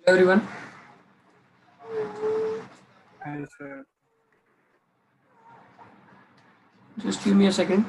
Hello everyone. Hi, sir. Just give me a second.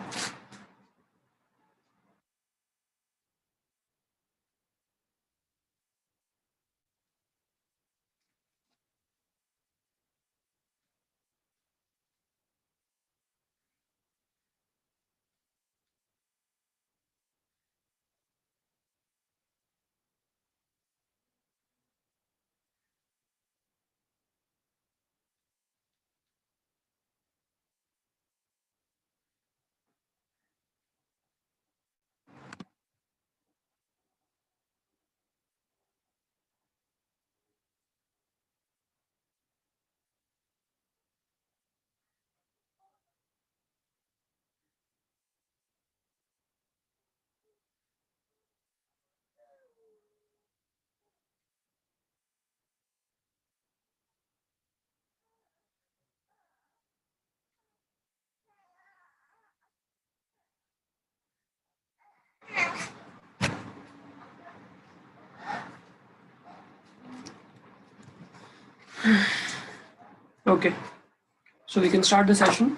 Okay, so we can start the session.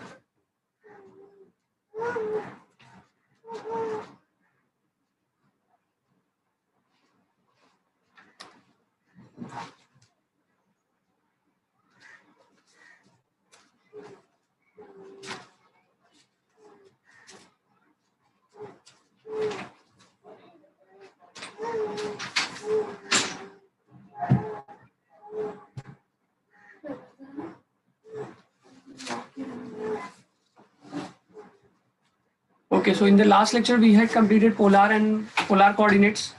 Okay, so in the last lecture we had completed polar and polar coordinates,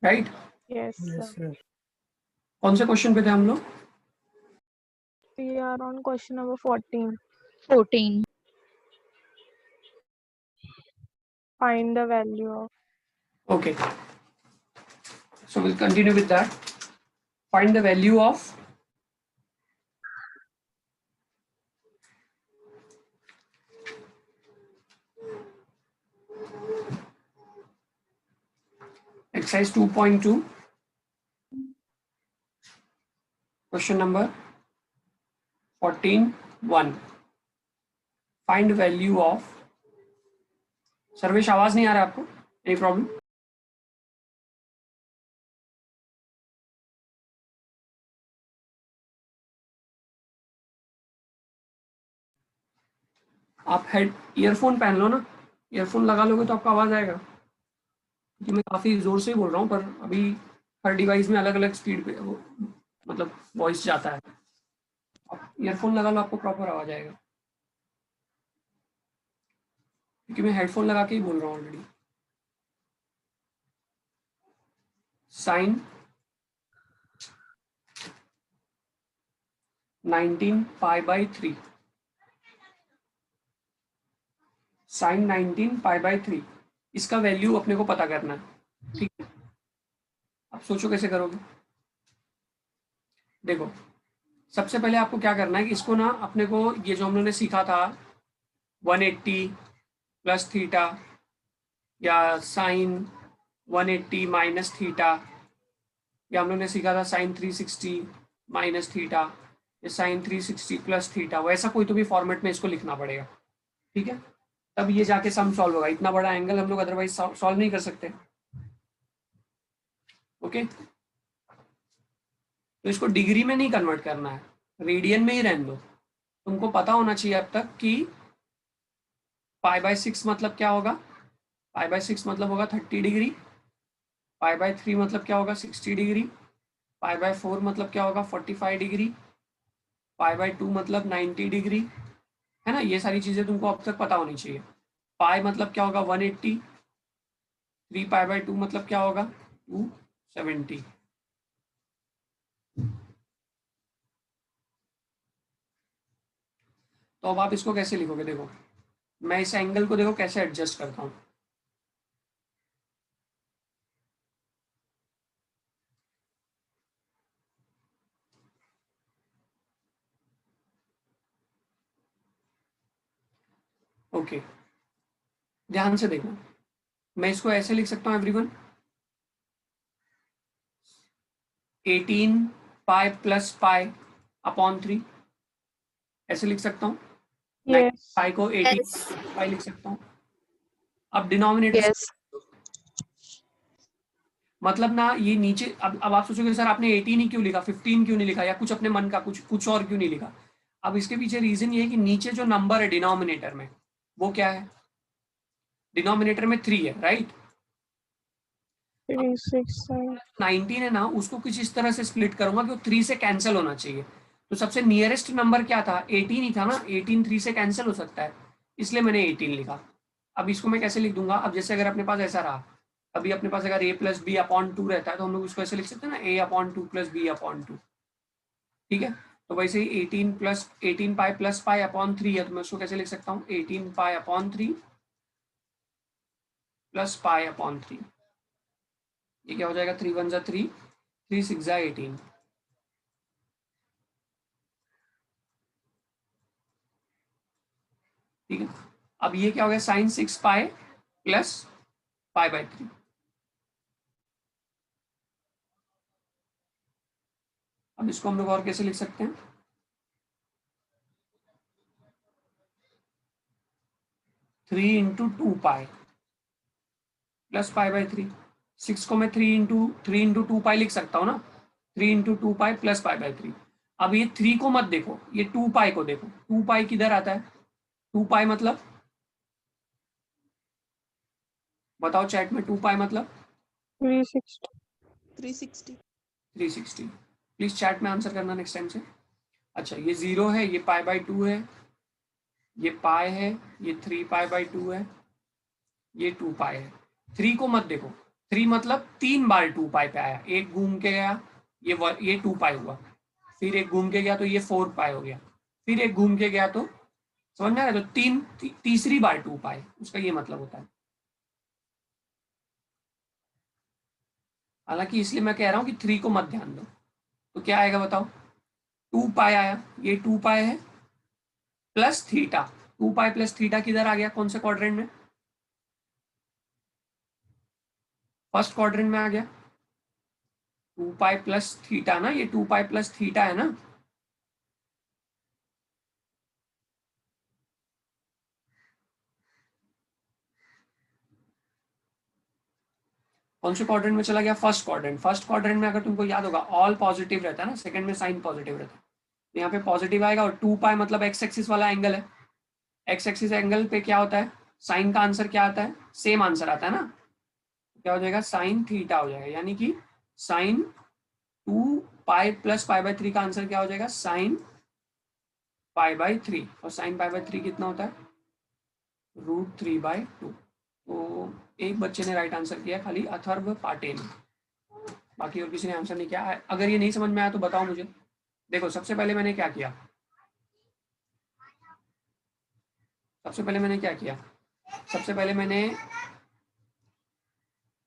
right? Yes, Yes, sir. sir. कौन से question पे थे हम लोग? We are on question number 14. 14. Find the value of. Okay, so we'll continue with that. Find the value of exercise 2.2, question number 14.1. Find value of. Sarvesh, आवाज नहीं आ रहा आपको? Any problem? आप हेड ईयरफोन पहन लो ना, ईयरफोन लगा लोगे तो आपको आवाज आएगा, क्योंकि मैं काफी जोर से ही बोल रहा हूँ, पर अभी हर डिवाइस में अलग अलग स्पीड पे मतलब वॉइस जाता है. आप ईयरफोन लगा लो, आपको प्रॉपर आवाज आएगा, क्योंकि मैं हेडफोन लगा के ही बोल रहा हूँ ऑलरेडी. साइन 19 π/3, साइन 19 π/3, इसका वैल्यू अपने को पता करना है. ठीक है, आप सोचो कैसे करोगे. देखो, सबसे पहले आपको क्या करना है कि इसको ना अपने को ये जो हम लोगों ने सीखा था 180 प्लस थीटा या साइन 180 माइनस थीटा, या हम लोगों ने सीखा था साइन 360 माइनस थीटा, या साइन 360 प्लस थीटा, वैसा कोई तो भी फॉर्मेट में इसको लिखना पड़ेगा, ठीक है, तब ये जाके सम सॉल्व होगा। इतना बड़ा एंगल हम लोग अदरवाइज सॉल्व नहीं कर सकते। ओके, तो इसको डिग्री में नहीं कन्वर्ट करना है, रेडियन में ही रहने दो। तुमको पता होना चाहिए अब तक कि π/6 मतलब क्या होगा। π/6 मतलब होगा 30 डिग्री, π/3 मतलब क्या होगा 60 डिग्री, π/4 मतलब क्या होगा 45 डिग्री, π/2 मतलब 90 डिग्री, है ना। ये सारी चीजें तुमको अब तक पता होनी चाहिए। पाई मतलब क्या होगा 180, 3π/2 मतलब क्या होगा 270। तो अब आप इसको कैसे लिखोगे, देखो मैं इस एंगल को देखो कैसे एडजस्ट करता हूँ। ओके, ध्यान से देखना, मैं इसको ऐसे लिख सकता हूँ एवरीवन, 18π + π/3 ऐसे लिख सकता हूँ। Yes. पाई को 18 Yes. पाई लिख सकता हूँ। अब डिनोमिनेटर Yes. मतलब ना ये नीचे, अब आप सोचोगे सर आपने 18 ही क्यों लिखा, 15 क्यों नहीं लिखा, या कुछ अपने मन का कुछ और क्यों नहीं लिखा। अब इसके पीछे रीजन ये है कि नीचे जो नंबर है डिनोमिनेटर में वो क्या है, डिनोमिनेटर में 3 है, राइट। 3, 6, 7. 19 है ना, उसको कुछ इस तरह से स्प्लिट करूंगा कि वो 3 से कैंसिल होना चाहिए। तो सबसे नियरेस्ट नंबर क्या था, 18 ही था ना, 18 3 से कैंसिल हो सकता है, इसलिए मैंने 18 लिखा। अब इसको मैं कैसे लिख दूंगा, अब जैसे अगर अपने पास ऐसा रहा, अभी अपने पास अगर a+b/2 रहता है तो हम लोग उसको ऐसे लिख सकते हैं ना, a/2 + b/2, ठीक है। तो वैसे ही 18π + π/3 है, तो मैं उसको कैसे लिख सकता हूँ 18π/3 + π/3। ये क्या हो जाएगा, 3 1 = 3, 3 6 = 18, ठीक है। अब ये क्या हो गया, sin 6π + π/3। अब इसको हम लोग और कैसे लिख सकते हैं, 3 × 2π + π/3। 6 को मैं 3 × 2π लिख सकता हूँ ना, 3 × 2π + π/3। अब ये 3 को मत देखो, ये 2π को देखो, 2π किधर आता है, 2π मतलब बताओ चैट में, 2π मतलब 360. 360. 360। प्लीज चैट में आंसर करना नेक्स्ट टाइम से। अच्छा, ये 0 है, ये π/2 है, ये पाई है, ये 3π/2 है, ये 2π है। 3 को मत देखो, 3 मतलब 3 बार 2π पे आया, एक घूम के गया, ये 2π हुआ, फिर एक घूम के गया तो ये 4π हो गया, फिर एक घूम के गया तो, समझ में आ रहा है, तो तीसरी बार 2π, उसका ये मतलब होता है। हालांकि इसलिए मैं कह रहा हूँ कि 3 को मत ध्यान दो। तो क्या आएगा बताओ, 2π आया, ये 2π है प्लस थीटा, 2π + थीटा किधर आ गया, कौन से क्वाड्रेंट में, फर्स्ट क्वाड्रेंट में आ गया। 2π + थीटा ना, ये 2π + थीटा है ना, कौन से क्वाड्रेंट में चला गया, फर्स्ट क्वाड्रेंट। फर्स्ट क्वाड्रेंट में अगर तुमको याद होगा ऑल पॉजिटिव रहता है ना, सेकंड में साइन पॉजिटिव रहता है, तो यहाँ पे पॉजिटिव आएगा। और 2π मतलब एक्स एक्सिस वाला एंगल है, एक्स एक्सिस एंगल पे क्या होता है, साइन का आंसर क्या आता है, सेम आंसर आता है ना, क्या हो जाएगा साइन थीटा हो जाएगा, यानी कि साइन 2π + π/3 का आंसर क्या हो जाएगा, साइन π/3। और साइन π/3 कितना होता है, √3/2। तो एक बच्चे ने राइट आंसर किया, खाली अथर्व पाटे ने, बाकी और किसी ने आंसर नहीं किया। अगर ये नहीं समझ में आया तो बताओ मुझे। देखो सबसे पहले मैंने क्या किया, सबसे पहले मैंने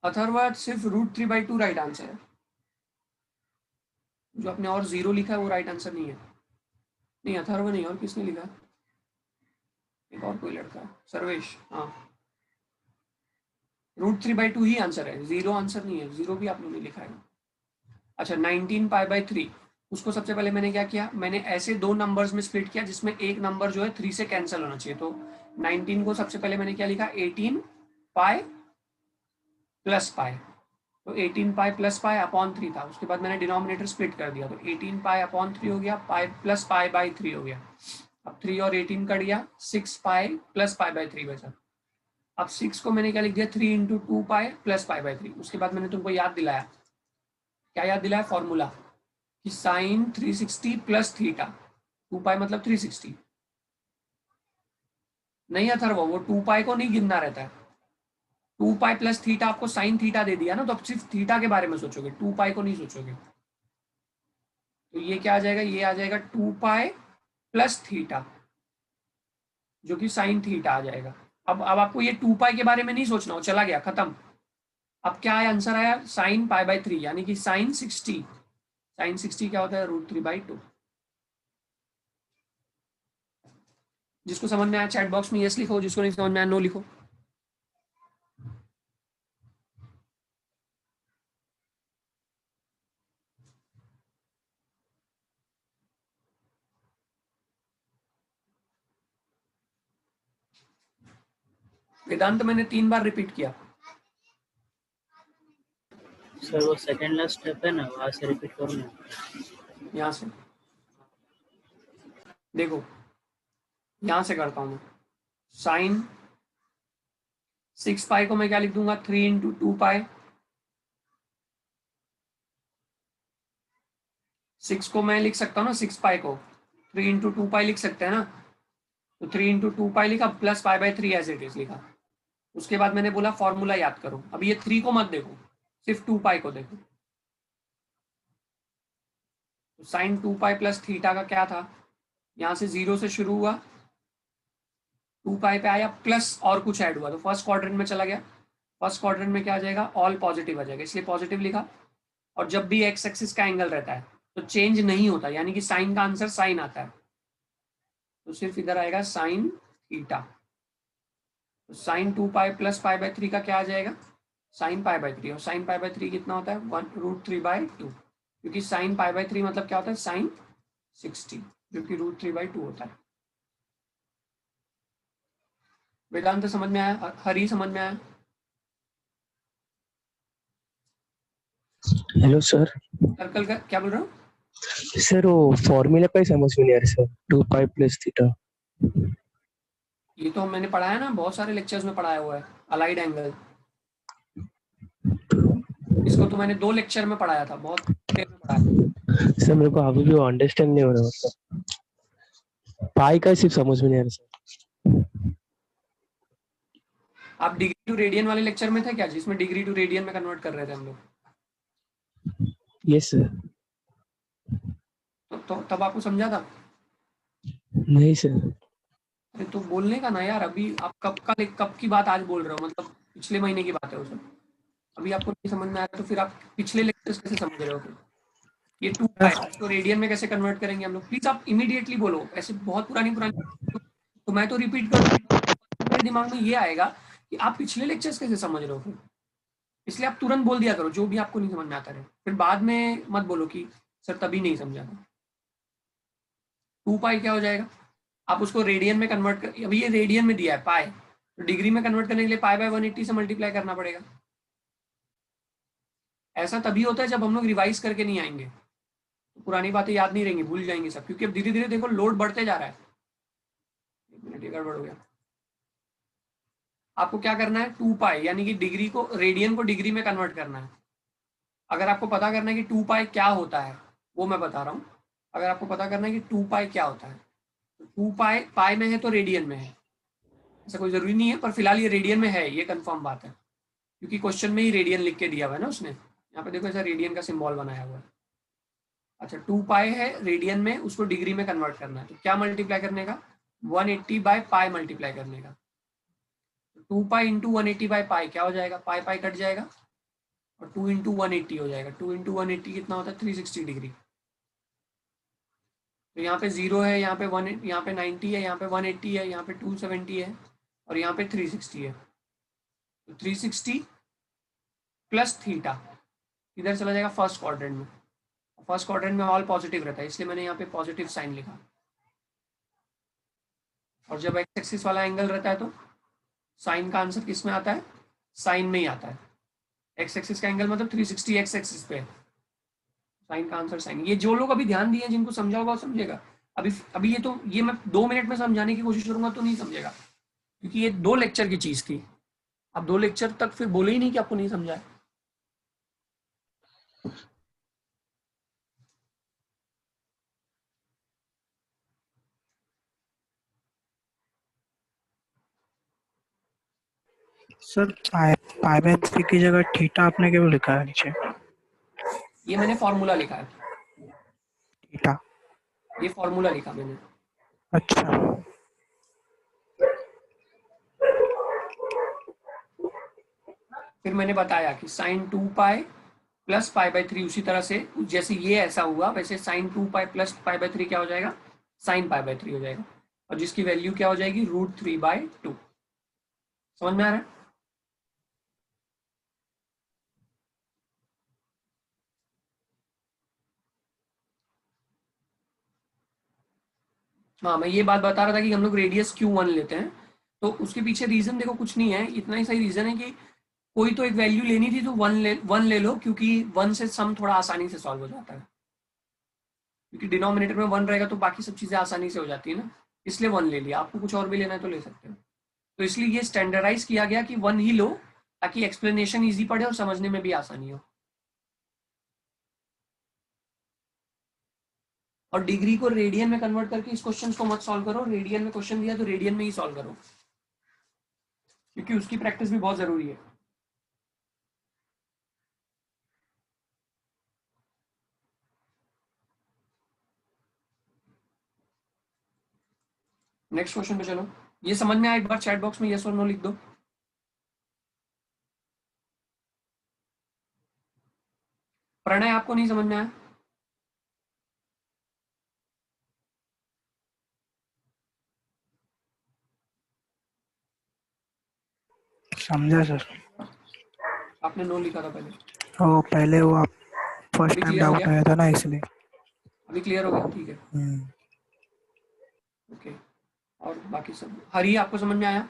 अथर्व सिर्फ √3/2 राइट आंसर है, जो आपने और 0 लिखा है वो राइट आंसर नहीं है। नहीं अथर्व नहीं, और किसने लिखा, एक और कोई लड़का है, सर्वेश, हाँ √3/2 ही आंसर है, 0 आंसर नहीं है, 0 भी आप लोगों ने लिखा है। अच्छा 19π/3, उसको सबसे पहले मैंने क्या किया, मैंने ऐसे दो नंबर्स में स्प्लिट किया जिसमें एक नंबर जो है 3 से कैंसिल होना चाहिए। तो 19 को सबसे पहले मैंने क्या लिखा, 18 पाई प्लस पाई। तो 18 पाई प्लस पाई अपॉन 3 था। उसके बाद मैंने डिनोमिनेटर स्प्लिट कर दिया, तो 18 पाई अपॉन 3 हो गया, पाई प्लस पाई बाई 3 हो गया। अब 3 और 18 कट गया, 6 पाई प्लस पाई बाई 3 बचा। अब 6 को मैंने क्या लिख दिया, 3 into 2 pi plus pi by 3। उसके बाद मैंने तुमको याद दिलाया, क्या याद दिलाया, फॉर्मूला कि साइन 360 प्लस थीटा, 2 पाई मतलब 360। नहीं अथर्व, वो 2 पाई को नहीं गिनना रहता है। 2 पाई प्लस थीटा आपको साइन थीटा दे दिया ना, तो अब सिर्फ थीटा के बारे में सोचोगे, 2 पाई को नहीं सोचोगे। तो ये क्या आ जाएगा, ये आ जाएगा 2 पाई प्लस थीटा, जो कि साइन थीटा आ जाएगा। अब आपको ये 2 पाई के बारे में नहीं सोचना हो, चला गया, खत्म। अब क्या है, आंसर आया साइन पाई बाई 3, यानी कि साइन 60। साइन 60 क्या होता है, √3/2। जिसको समझ में आया चैट बॉक्स में यस लिखो, जिसको नहीं समझ में आया नो लिखो। वेदांत मैंने 3 बार रिपीट किया। सर वो सेकंड लास्ट स्टेप है ना, वहाँ से रिपीट करो ना। यहाँ से देखो, यहाँ से करता हूँ मैं। साइन 6 पाई को मैं क्या लिख दूंगा, 3 इंटू 2 पाई। 6 को मैं लिख सकता हूँ ना, 6 पाई को 3 इंटू 2 पाई लिख सकते हैं ना। तो 3 इंटू 2 पाई लिखा, plus pi by 3 as it is लिखा। उसके बाद मैंने बोला फॉर्मूला याद करो। अब ये 3 को मत देखो, सिर्फ 2 पाई को देखो। तो साइन 2 पाई प्लस थीटा का क्या था, यहाँ से 0 से शुरू हुआ, 2 पाई पे आया, प्लस और कुछ ऐड हुआ तो फर्स्ट क्वाड्रेंट में चला गया। फर्स्ट क्वाड्रेंट में क्या आ जाएगा, ऑल पॉजिटिव आ जाएगा, इसलिए पॉजिटिव लिखा। और जब भी एक्स एक्सिस का एंगल रहता है तो चेंज नहीं होता, यानी कि साइन का आंसर साइन आता है, तो सिर्फ इधर आएगा साइन थीटा। तो sine 2 pi plus pi by 3 का क्या आ जाएगा, साइन पाई बाई 3। और साइन पाई बाई 3 कितना होता है, 1√3/2, क्योंकि साइन पाई बाई 3 मतलब क्या होता है, साइन 60, जो कि √3/2 होता है। वेदांत समझ में आया, हरी समझ में आया। Hello sir. सर्कल का क्या बोल रहा हूँ, सर वो फॉर्मूला का ही समझ में नहीं आ रहा सर, 2 पाई प्लस थीटा। ये तो मैंने पढ़ा है ना, बहुत सारे लेक्चर्स में पढ़ाया हुआ है, अलाइड एंगल। इसको तो मैंने 2 लेक्चर में पढ़ाया था, बहुत देर में पढ़ाया। सर मेरे को अभी भी अंडरस्टैंड नहीं हो रहा, मतलब पाई का सिर्फ समझ में नहीं आ रहा सर। आप डिग्री टू रेडियन वाले लेक्चर में थे क्या, जिसमें डिग्री टू रेडियन में कन्वर्ट कर रहे थे हम लोग? Yes sir. तो तब आपको समझा था? नहीं सर। अरे तो बोलने का ना यार, अभी आप कब की बात आज बोल रहे हो, मतलब पिछले महीने की बात है वो सब। अभी आपको नहीं समझ में आया तो फिर आप पिछले लेक्चर्स कैसे समझ रहे हो फिर? ये 2 पाई तो रेडियन में कैसे कन्वर्ट करेंगे हम लोग? प्लीज आप इमीडिएटली बोलो, ऐसे बहुत पुरानी तो मैं तो रिपीट करूँ, मेरे दिमाग में ये आएगा कि आप पिछले लेक्चर्स कैसे समझ रहे हो फिर। इसलिए आप तुरंत बोल दिया करो जो भी आपको नहीं समझ में आता रहे, फिर बाद में मत बोलो कि सर तभी नहीं समझा था। 2 पाई क्या हो जाएगा, आप उसको रेडियन में कन्वर्ट कर, अभी ये रेडियन में दिया है पाई, तो डिग्री में कन्वर्ट करने के लिए पाई बाय 180 से मल्टीप्लाई करना पड़ेगा। ऐसा तभी होता है जब हम लोग रिवाइज करके नहीं आएंगे, तो पुरानी बातें याद नहीं रहेंगी, भूल जाएंगे सब, क्योंकि अब धीरे धीरे देखो लोड बढ़ते जा रहा है। एक मिनट, ये गड़बड़ हो गया। आपको क्या करना है, 2 पाई यानी कि डिग्री को, रेडियन को डिग्री में कन्वर्ट करना है। अगर आपको पता करना है कि 2 पाई क्या होता है, वो मैं बता रहा हूँ। अगर आपको पता करना है कि 2 पाई क्या होता है, तो 2 पाई पाई में है तो रेडियन में है, ऐसा कोई जरूरी नहीं है, पर फिलहाल ये रेडियन में है, ये कंफर्म बात है, क्योंकि क्वेश्चन में ही रेडियन लिख के दिया हुआ है ना उसने। यहाँ पे देखो ऐसा रेडियन का सिंबल बनाया हुआ है। अच्छा 2 पाई है रेडियन में, उसको डिग्री में कन्वर्ट करना है, तो क्या मल्टीप्लाई करने का, 180 बाय पाई मल्टीप्लाई करने का। 2 पाई इंटू 180 बाय पाई क्या हो जाएगा, पाई पाई कट जाएगा और 2 इंटू 180 हो जाएगा। 2 इंटू 180 कितना होता है, 360 डिग्री। तो यहाँ पे 0 है, यहाँ पे 1, यहाँ पे 90 है, यहाँ पे 180 है, यहाँ पे 270 है और यहाँ पे 360 है। तो 360 प्लस थीटा इधर चला जाएगा फर्स्ट क्वाड्रेंट में। फर्स्ट क्वाड्रेंट में ऑल पॉजिटिव रहता है, इसलिए मैंने यहाँ पे पॉजिटिव साइन लिखा। और जब एक्स एक्सिस वाला एंगल रहता है तो साइन का आंसर किस में आता है? साइन में ही आता है। एक्स एक्सिस का एंगल मतलब 360 एक्स एक्सिस पे, साइन का आंसर साइन। ये जो लोग अभी ध्यान दिए, जिनको समझा होगा वो समझेगा। अभी अभी ये मैं 2 मिनट में समझाने की कोशिश करूंगा तो नहीं समझेगा, क्योंकि ये 2 लेक्चर की चीज थी। आप 2 लेक्चर तक फिर बोले ही नहीं कि आपको नहीं समझा है। सर पाई बाय 3 की जगह थीटा आपने क्यों लिखा है नीचे? ये मैंने फॉर्मूला लिखा है, थीटा, ये फॉर्मूला लिखा मैंने। अच्छा। फिर मैंने बताया कि sine 2 pi plus pi by 3, उसी तरह से जैसे ये ऐसा हुआ वैसे sine 2 pi plus pi by 3 क्या हो जाएगा? साइन पाई बाय 3 हो जाएगा, और जिसकी वैल्यू क्या हो जाएगी? √3/2। समझ में आ रहा है? हाँ, मैं ये बात बता रहा था कि हम लोग रेडियस Q1 लेते हैं, तो उसके पीछे रीजन देखो कुछ नहीं है, इतना ही सही रीजन है कि कोई तो एक वैल्यू लेनी थी तो 1 ले लो, क्योंकि 1 से सम थोड़ा आसानी से सॉल्व हो जाता है, क्योंकि डिनोमिनेटर में 1 रहेगा तो बाकी सब चीजें आसानी से हो जाती है ना, इसलिए 1 ले लिया। आपको कुछ और भी लेना है तो ले सकते हो। तो इसलिए ये स्टैंडर्डाइज किया गया कि 1 ही लो, ताकि एक्सप्लेनेशन ईजी पड़े और समझने में भी आसानी हो। और डिग्री को रेडियन में कन्वर्ट करके इस क्वेश्चन को मत सॉल्व करो, रेडियन में क्वेश्चन दिया तो रेडियन में ही सॉल्व करो, क्योंकि उसकी प्रैक्टिस भी बहुत जरूरी है। नेक्स्ट क्वेश्चन पे चलो। ये समझ में आया? एक बार चैट बॉक्स में यस और नो लिख दो। प्रणय, आपको नहीं समझ में आया? समझा सर। आपने नो लिखा था पहले। वो पहले वो आप फर्स्ट अभी टाइम क्लियर हो डाउट गया? आया था ना, इसलिए। अभी क्लियर हो गया? ठीक है, ओके। और बाकी सब, हरी आपको समझ में आया?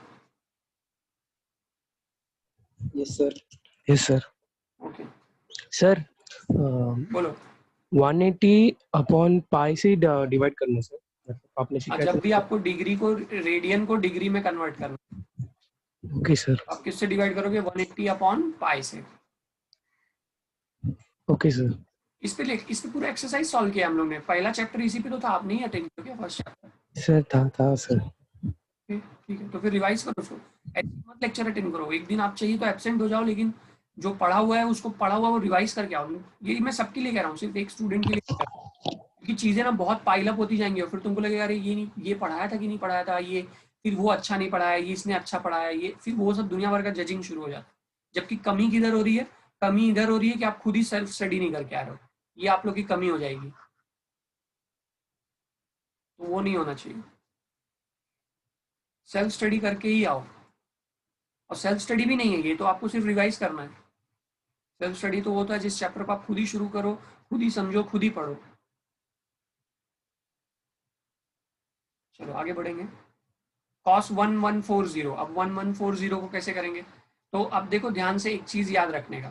Yes sir. Yes sir. Okay, sir बोलो। 180 अपॉन पाई से डिवाइड करना सर, मतलब आपने हाँ, सिखाया जब भी था। आपको डिग्री को, रेडियन को डिग्री में कन्वर्ट करना, ओके सर। आप किससे डिवाइड करोगे? 180 अपॉन पाई से। Okay sir. इस पे पूरा एक्सरसाइज सॉल्व किया हम लोग ने। पहला चैप्टर इसी पे तो था, आप नहीं अटेंड किया क्या फर्स्ट चैप्टर? सर था सर। ठीक है, तो फिर रिवाइज करो उसको। ऐसे मत लेक्चर अटेंड करो, एक दिन आप चाहिए तो एब्सेंट हो जाओ, लेकिन जो पढ़ा हुआ है उसको पढ़ा हुआ वो रिवाइज करके आओ। ये मैं सबके लिए कह रहा हूँ, सिर्फ एक स्टूडेंट के लिए कह रहा हूँ, क्योंकि चीजें ना बहुत पाइल अप होती जाएंगी और फिर तुमको लगेगा अरे ये नहीं, ये पढ़ाया था कि नहीं पढ़ाया था, ये फिर वो अच्छा नहीं पढ़ाया, ये इसने अच्छा पढ़ाया, ये फिर वो सब दुनिया भर का जजिंग शुरू हो जाता है। जबकि कमी किधर हो रही है? कमी इधर हो रही है कि आप खुद ही सेल्फ स्टडी नहीं करके आ रहे हो, ये आप लोग की कमी हो जाएगी, तो वो नहीं होना चाहिए। सेल्फ स्टडी करके ही आओ। और सेल्फ स्टडी भी नहीं है ये, तो आपको सिर्फ रिवाइज करना है। सेल्फ स्टडी तो होता है जिस चैप्टर को आप खुद ही शुरू करो, खुद ही समझो, खुद ही पढ़ो। चलो आगे बढ़ेंगे। cos 1140, अब 1140 को कैसे करेंगे? तो अब देखो ध्यान से एक चीज याद रखने का,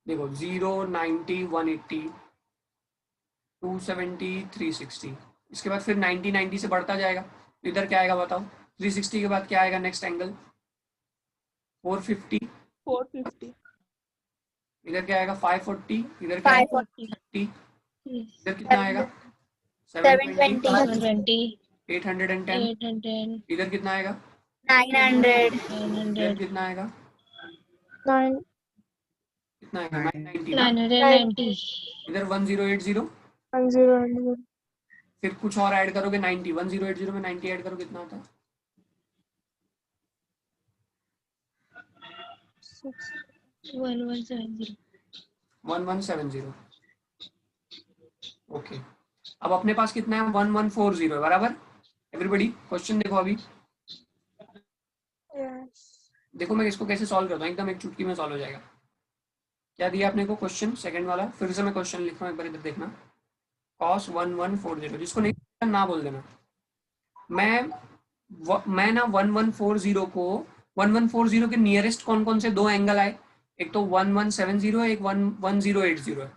देखो 0, 90, 180, 270, 360, इसके बाद फिर 90, 90 से बढ़ता जाएगा, तो इधर क्या आएगा बताओ? 360 के बाद क्या आएगा नेक्स्ट एंगल? 450, 450, इधर क्या आएगा? 540, इधर क्या आएगा? 540, 50, इधर कितना आएगा? 720, 720, 810, 810, इधर कितना आएगा? 900, इधर कितना आएगा? 9, कितना आएगा? 990 ना? 990, इधर 1080, 1000, फिर कुछ और ऐड करोगे 90, 1080 में 90 ऐड करो कितना आता है? 1170. 1170। ओके, अब अपने पास कितना है? 1140 है, बराबर। एवरीबॉडी क्वेश्चन देखो अभी, Yes. देखो मैं इसको कैसे सॉल्व करता हूँ, एकदम एक चुटकी में सॉल्व हो जाएगा। क्या दिया आपने को क्वेश्चन सेकंड वाला? फिर से मैं क्वेश्चन लिख रहा हूँ, एक बार इधर देखना। cos 1140, जिसको नहीं ना बोल देना। मैं ना 1140 को 1140 के नियरेस्ट कौन कौन से दो एंगल आए? एक तो 1170 है, एक 1080 है।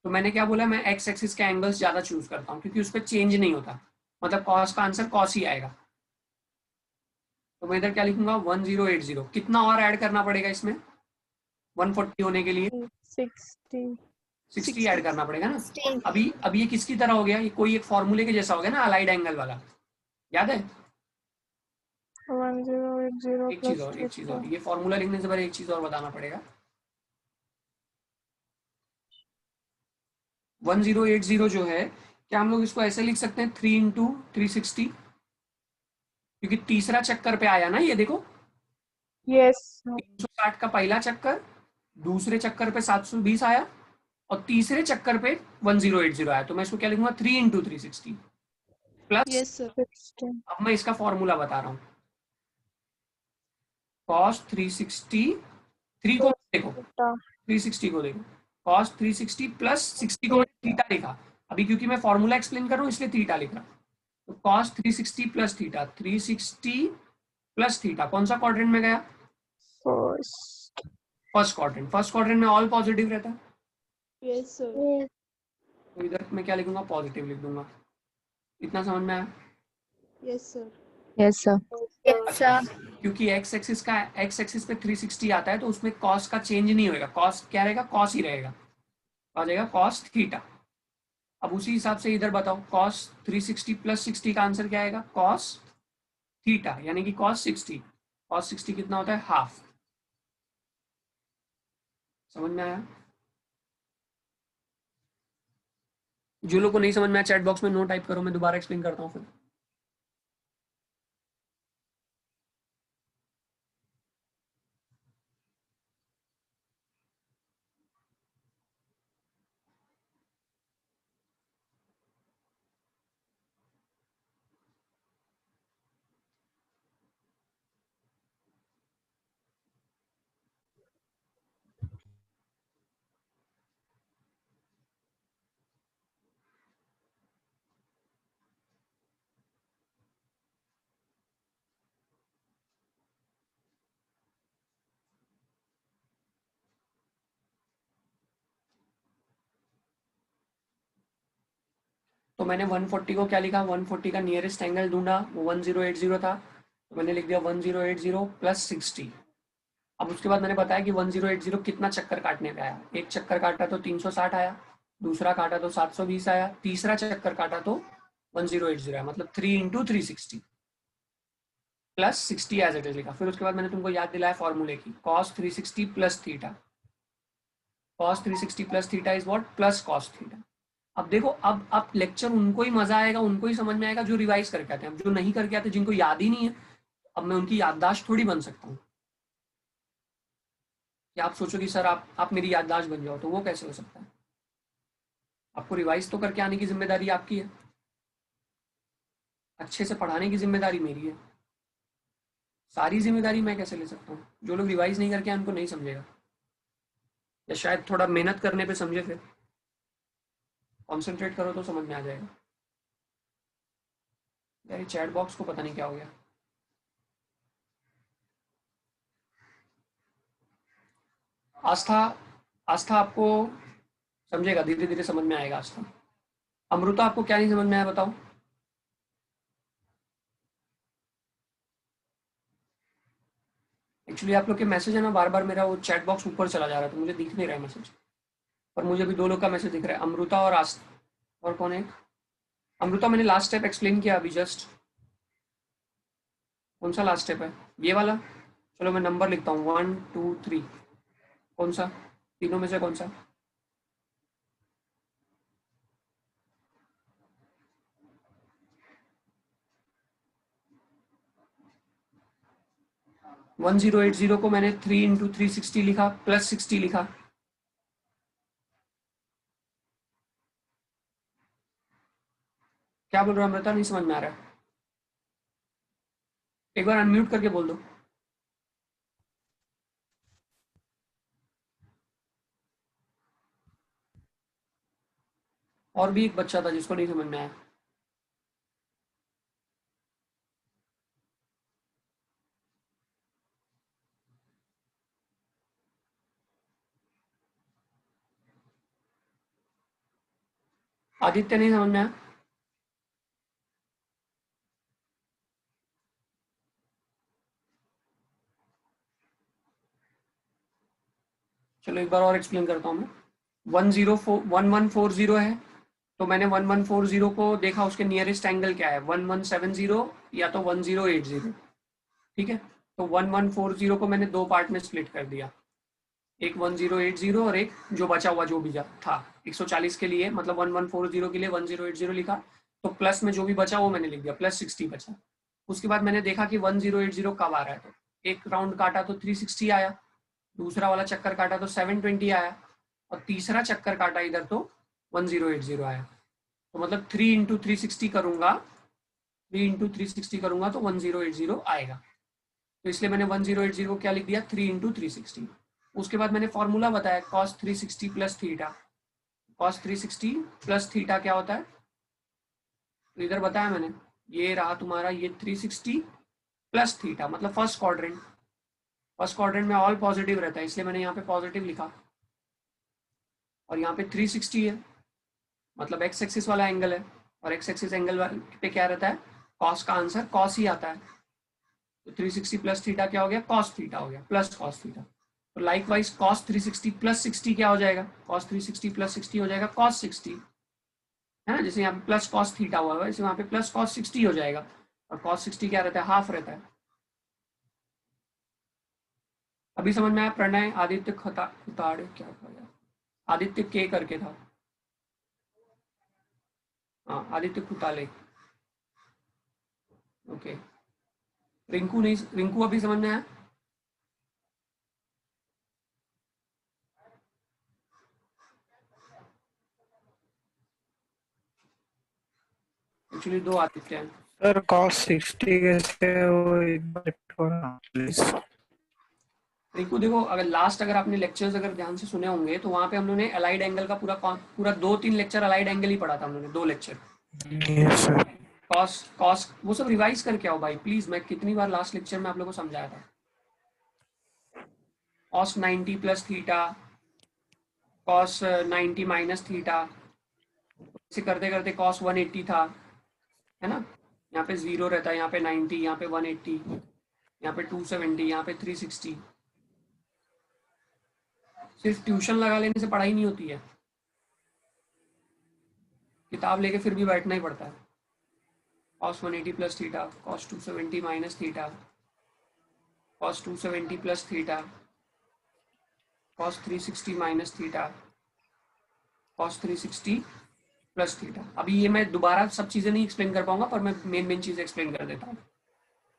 तो मैंने क्या बोला, मैं एक्स एक्सिस के एंगल्स ज्यादा चूज करता हूँ क्योंकि उस पर चेंज नहीं होता, मतलब कॉस का आंसर कॉस ही आएगा। तो मैं इधर क्या लिखूंगा, 1080। कितना और ऐड करना पड़ेगा इसमें 140 होने के लिए? 60 60 ऐड करना पड़ेगा ना। अभी ये किसकी तरह हो गया, ये कोई एक फॉर्मूले के जैसा हो गया ना, अलाइड एंगल वाला, याद है? 1080 एक plus चीज और, theta. ये फॉर्मूला लिखने से पहले एक चीज और बताना पड़ेगा। 1080 जो है, क्या हम लोग इसको ऐसे लिख सकते हैं 3 इंटू 360? क्योंकि तीसरा चक्कर पे आया ना, ये देखो Yes. 360 का पहला चक्कर, दूसरे चक्कर पे 720 आया, और तीसरे चक्कर पे 1080 आया। तो मैं इसको क्या लिखूंगा, 3 इंटू 360 प्लस। Yes sir. 60. अब मैं इसका फॉर्मूला बता रहा हूँ। कॉस 360, 3 को देखो, Theta. 360 को देखो, कॉस 360 प्लस 60 को मैंने थीटा लिखा। अभी क्योंकि मैं फॉर्मूला एक्सप्लेन कर रहा हूँ इसलिए थीटा लिख रहा हूँ। तो cos 360 plus theta, 360 plus theta कौन सा क्वाड्रेंट में गया? First. First quadrant. First quadrant में ऑल पॉजिटिव रहता है, यस सर। तो इधर मैं क्या लिखूंगा, पॉजिटिव लिख दूंगा। इतना समझ में आया? Yes sir. Yes, sir. अच्छा, क्योंकि एक्स एक्सिस पे 360 आता है तो उसमें कॉस का चेंज नहीं होगा, कॉस क्या रहेगा, कॉस ही रहेगा, आ जाएगा कॉस थीटा। अब उसी हिसाब से इधर बताओ, कॉस 360 प्लस 60 का आंसर क्या आएगा, कॉस थीटा, यानी कि कॉस 60। कॉस 60 कितना होता है, हाफ। समझ में आया? जो लोग को नहीं समझ में आया चैट बॉक्स में नो टाइप करो, मैं दोबारा एक्सप्लेन करता हूँ फिर। तो मैंने 140 को क्या लिखा, 140 का नियरेस्ट एंगल ढूंढा, वो 1080 था, तो मैंने लिख दिया 1080 प्लस 60। अब उसके बाद मैंने बताया कि 1080 कितना चक्कर काटने पे आया। एक चक्कर काटा तो 360 आया, दूसरा काटा तो 720 आया, तीसरा चक्कर काटा तो 1080 आया, मतलब 3 into 360 plus 60 as it is लिखा। फिर उसके बाद मैंने तुमको याद दिलाया फॉर्मूले की, cos 360 plus theta. cos 360 plus theta is what, plus cos theta. अब देखो, अब लेक्चर उनको ही मजा आएगा, उनको ही समझ में आएगा जो रिवाइज करके आते हैं। अब जो नहीं करके आते, जिनको याद ही नहीं है, अब मैं उनकी याददाश्त थोड़ी बन सकता हूँ कि आप सोचो कि सर आप मेरी याददाश्त बन जाओ, तो वो कैसे हो सकता है? आपको रिवाइज तो करके आने की जिम्मेदारी आपकी है, अच्छे से पढ़ाने की जिम्मेदारी मेरी है। सारी जिम्मेदारी मैं कैसे ले सकता हूँ? जो लोग रिवाइज नहीं करके आए उनको नहीं समझेगा, या शायद थोड़ा मेहनत करने पे समझे, फिर कॉन्सेंट्रेट करो तो समझ में आ जाएगा। यार चैट बॉक्स को पता नहीं क्या हो गया। आस्था, आस्था आपको समझेगा, धीरे धीरे समझ में आएगा आस्था। अमृता आपको क्या नहीं समझ में आया बताओ? एक्चुअली आप लोग के मैसेज है ना, बार बार मेरा वो चैट बॉक्स ऊपर चला जा रहा है तो मुझे दिख नहीं रहा है मैसेज, पर मुझे भी दो लोग का मैसेज दिख रहा है, अमृता और आस्था। और कौन है? अमृता मैंने लास्ट स्टेप एक्सप्लेन किया अभी जस्ट। कौन सा लास्ट स्टेप है, ये वाला? चलो मैं नंबर लिखता हूँ, 1 2 3। कौन सा, तीनों में से कौन सा? वन 1080 को मैंने 3 इंटू 360 लिखा, प्लस 60 लिखा। क्या बोल रहा हूँ अमृता, नहीं समझ में आ रहा है? एक बार अनम्यूट करके बोल दो। और भी एक बच्चा था जिसको नहीं समझ में आया। आदित्य नहीं समझ में आया? चलो एक बार और एक्सप्लेन करता हूँ मैं। 1140 है, तो मैंने 1140 को देखा उसके नियरेस्ट एंगल क्या है, 1170 या तो 1080। ठीक है, तो 1140 को मैंने दो पार्ट में स्प्लिट कर दिया, एक 1080 और एक जो बचा हुआ जो भी था 140 के लिए, मतलब 1140 के लिए 1080 लिखा, तो प्लस में जो भी बचा वो मैंने लिख दिया, +60 बचा। उसके बाद मैंने देखा कि 1080 कब आ रहा है, तो एक राउंड काटा तो 360 आया, दूसरा वाला चक्कर काटा तो 720 आया, और तीसरा चक्कर काटा इधर तो 1080 आया। तो मतलब 3 इंटू 360 करूंगा, 3 इंटू 360 करूंगा तो 1080 आएगा। तो इसलिए मैंने 1080 को क्या लिख दिया, 3 इंटू 360। उसके बाद मैंने फॉर्मूला बताया cos 360 plus theta. cos 360 plus theta क्या होता है, तो इधर बताया मैंने, ये रहा तुम्हारा ये 360 प्लस थीटा, मतलब फर्स्ट क्वाड्रेंट। फर्स्ट क्वाड्रेंट में ऑल पॉजिटिव रहता है, इसलिए मैंने यहाँ पे पॉजिटिव लिखा। और यहाँ पे 360 है, मतलब एक्स एक्सिस वाला एंगल है, और एक्स एक्सिस एंगल पे क्या रहता है, कॉस का आंसर कॉस ही आता है। तो 360 प्लस थीटा क्या हो गया, कॉस थीटा हो गया, प्लस कॉस थीटा। तो लाइकवाइज कॉस 360 प्लस 60 क्या हो जाएगा, कॉस 360 प्लस 60 हो जाएगा कॉस 60, है ना। जैसे यहाँ पे प्लस कॉस थीटा हुआ है, वैसे वहाँ पे प्लस कॉस 60 हो जाएगा। और कॉस 60 क्या रहता है, हाफ रहता है। अभी समझ में आया प्रणय? आदित्य खुताड़ क्या था, आदित्य के करके था, हाँ आदित्य खुताले। ओके, रिंकू नहीं, रिंकू अभी समझ में आया? एक्चुअली दो आदित्य हैं। सर cos 60 कैसे है वो एक बार repeat करो ना प्लीज। रिंकू देखो, अगर आपने लेक्चर्स अगर ध्यान से सुने होंगे तो वहाँ पे हम लोगों ने अलाइड एंगल का पूरा 2-3 लेक्चर अलाइड एंगल ही पढ़ा था हम लोगों ने, 2 lecture. Yes sir. Cos cos वो सब रिवाइज करके आओ भाई प्लीज, मैं कितनी बार लास्ट लेक्चर में आप लोगों को समझाया था। Cos 90 plus theta, cos 90 minus theta, इसे करते करते कॉस 180 था, है ना। यहाँ पे 0 रहता है, यहाँ पे 90, यहाँ पे 180, यहाँ पे 270, यहाँ पे 360। सिर्फ ट्यूशन लगा लेने से पढ़ाई नहीं होती है, किताब लेके फिर भी बैठना ही पड़ता है। Cos 180 plus theta, cos 270 minus theta, cos 270 plus theta, cos 360 minus theta, cos 360 plus theta. अभी ये मैं दोबारा सब चीज़ें नहीं एक्सप्लेन कर पाऊंगा, पर मैं मेन चीज़ एक्सप्लेन कर देता हूँ।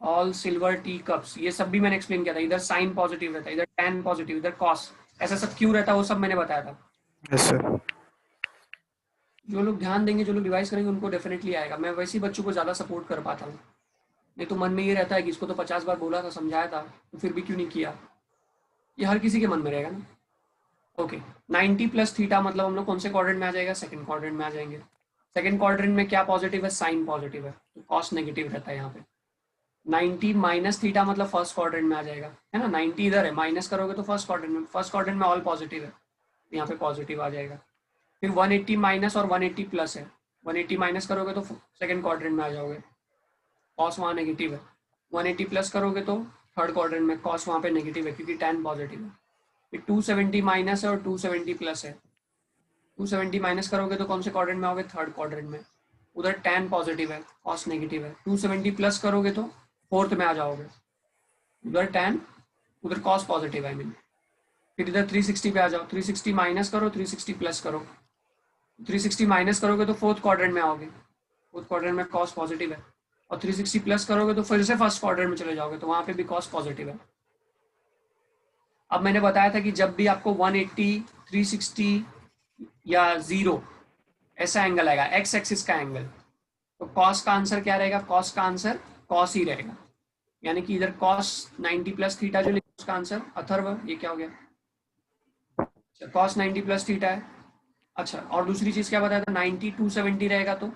ऑल सिल्वर टी कप्स, ये सब भी मैंने एक्सप्लेन किया था। इधर साइन पॉजिटिव रहता है, इधर टैन पॉजिटिव, इधर कॉस, ऐसा सब क्यों रहता है वो सब मैंने बताया था। Yes sir. जो लोग ध्यान देंगे, जो लोग रिवाइज करेंगे, उनको डेफिनेटली आएगा। मैं वैसे ही बच्चों को ज़्यादा सपोर्ट कर पाता हूँ, नहीं तो मन में ये रहता है कि इसको तो 50 बार बोला था, समझाया था, तो फिर भी क्यों नहीं किया, ये हर किसी के मन में रहेगा ना। ओके, 90 प्लस थीटा मतलब हम लोग कौन से क्वाड्रेंट में आ जाएगा, सेकंड क्वाड्रेंट में आ जाएंगे। सेकंड क्वाड्रेंट में क्या पॉजिटिव है, साइन पॉजिटिव है, तो कॉस नेगेटिव रहता है यहाँ पे। 90 माइनस थीटा मतलब फर्स्ट क्वाड्रेंट में आ जाएगा, है ना। 90 इधर है, माइनस करोगे तो फर्स्ट क्वाड्रेंट में ऑल पॉजिटिव है, यहाँ पे पॉजिटिव आ जाएगा। फिर 180 माइनस और 180 प्लस है, 180 माइनस करोगे तो सेकंड क्वाड्रेंट में आ जाओगे, कॉस वहाँ नेगेटिव है। 180 प्लस करोगे तो थर्ड क्वाड्रेंट में, कॉस वहाँ पे नेगेटिव है क्योंकि टैन पॉजिटिव है। फिर 270 माइनस है और 270 प्लस है, 270 माइनस करोगे तो कौन से क्वाड्रेंट में आओगे, थर्ड क्वाड्रेंट में, उधर टैन पॉजिटिव है, कॉस नेगेटिव है। 270 प्लस करोगे तो फोर्थ में आ जाओगे, उधर टैन, उधर कॉस पॉजिटिव है। फिर इधर 360 पे आ जाओ, 360 माइनस करो, 360 प्लस करो, 360 माइनस करोगे तो फोर्थ क्वाड्रेंट में आओगे, फोर्थ क्वाड्रेंट में कॉस पॉजिटिव है। और 360 प्लस करोगे तो फिर से फर्स्ट क्वाड्रेंट में चले जाओगे, तो वहां पे भी कॉस पॉजिटिव है। अब मैंने बताया था कि जब भी आपको 180, 360 या 0 ऐसा एंगल आएगा, एक्स एक्सिस का एंगल, तो कॉस का आंसर क्या रहेगा, कॉस का आंसर कॉस ही रहेगा। यानी कि इधर कॉस 90 प्लस थीटा जो लिखा उसका आंसर अथर्व, ये क्या हो गया, कॉस 90 प्लस थीटा है, अच्छा, और दूसरी चीज क्या बताया था, 90 270 रहेगा तो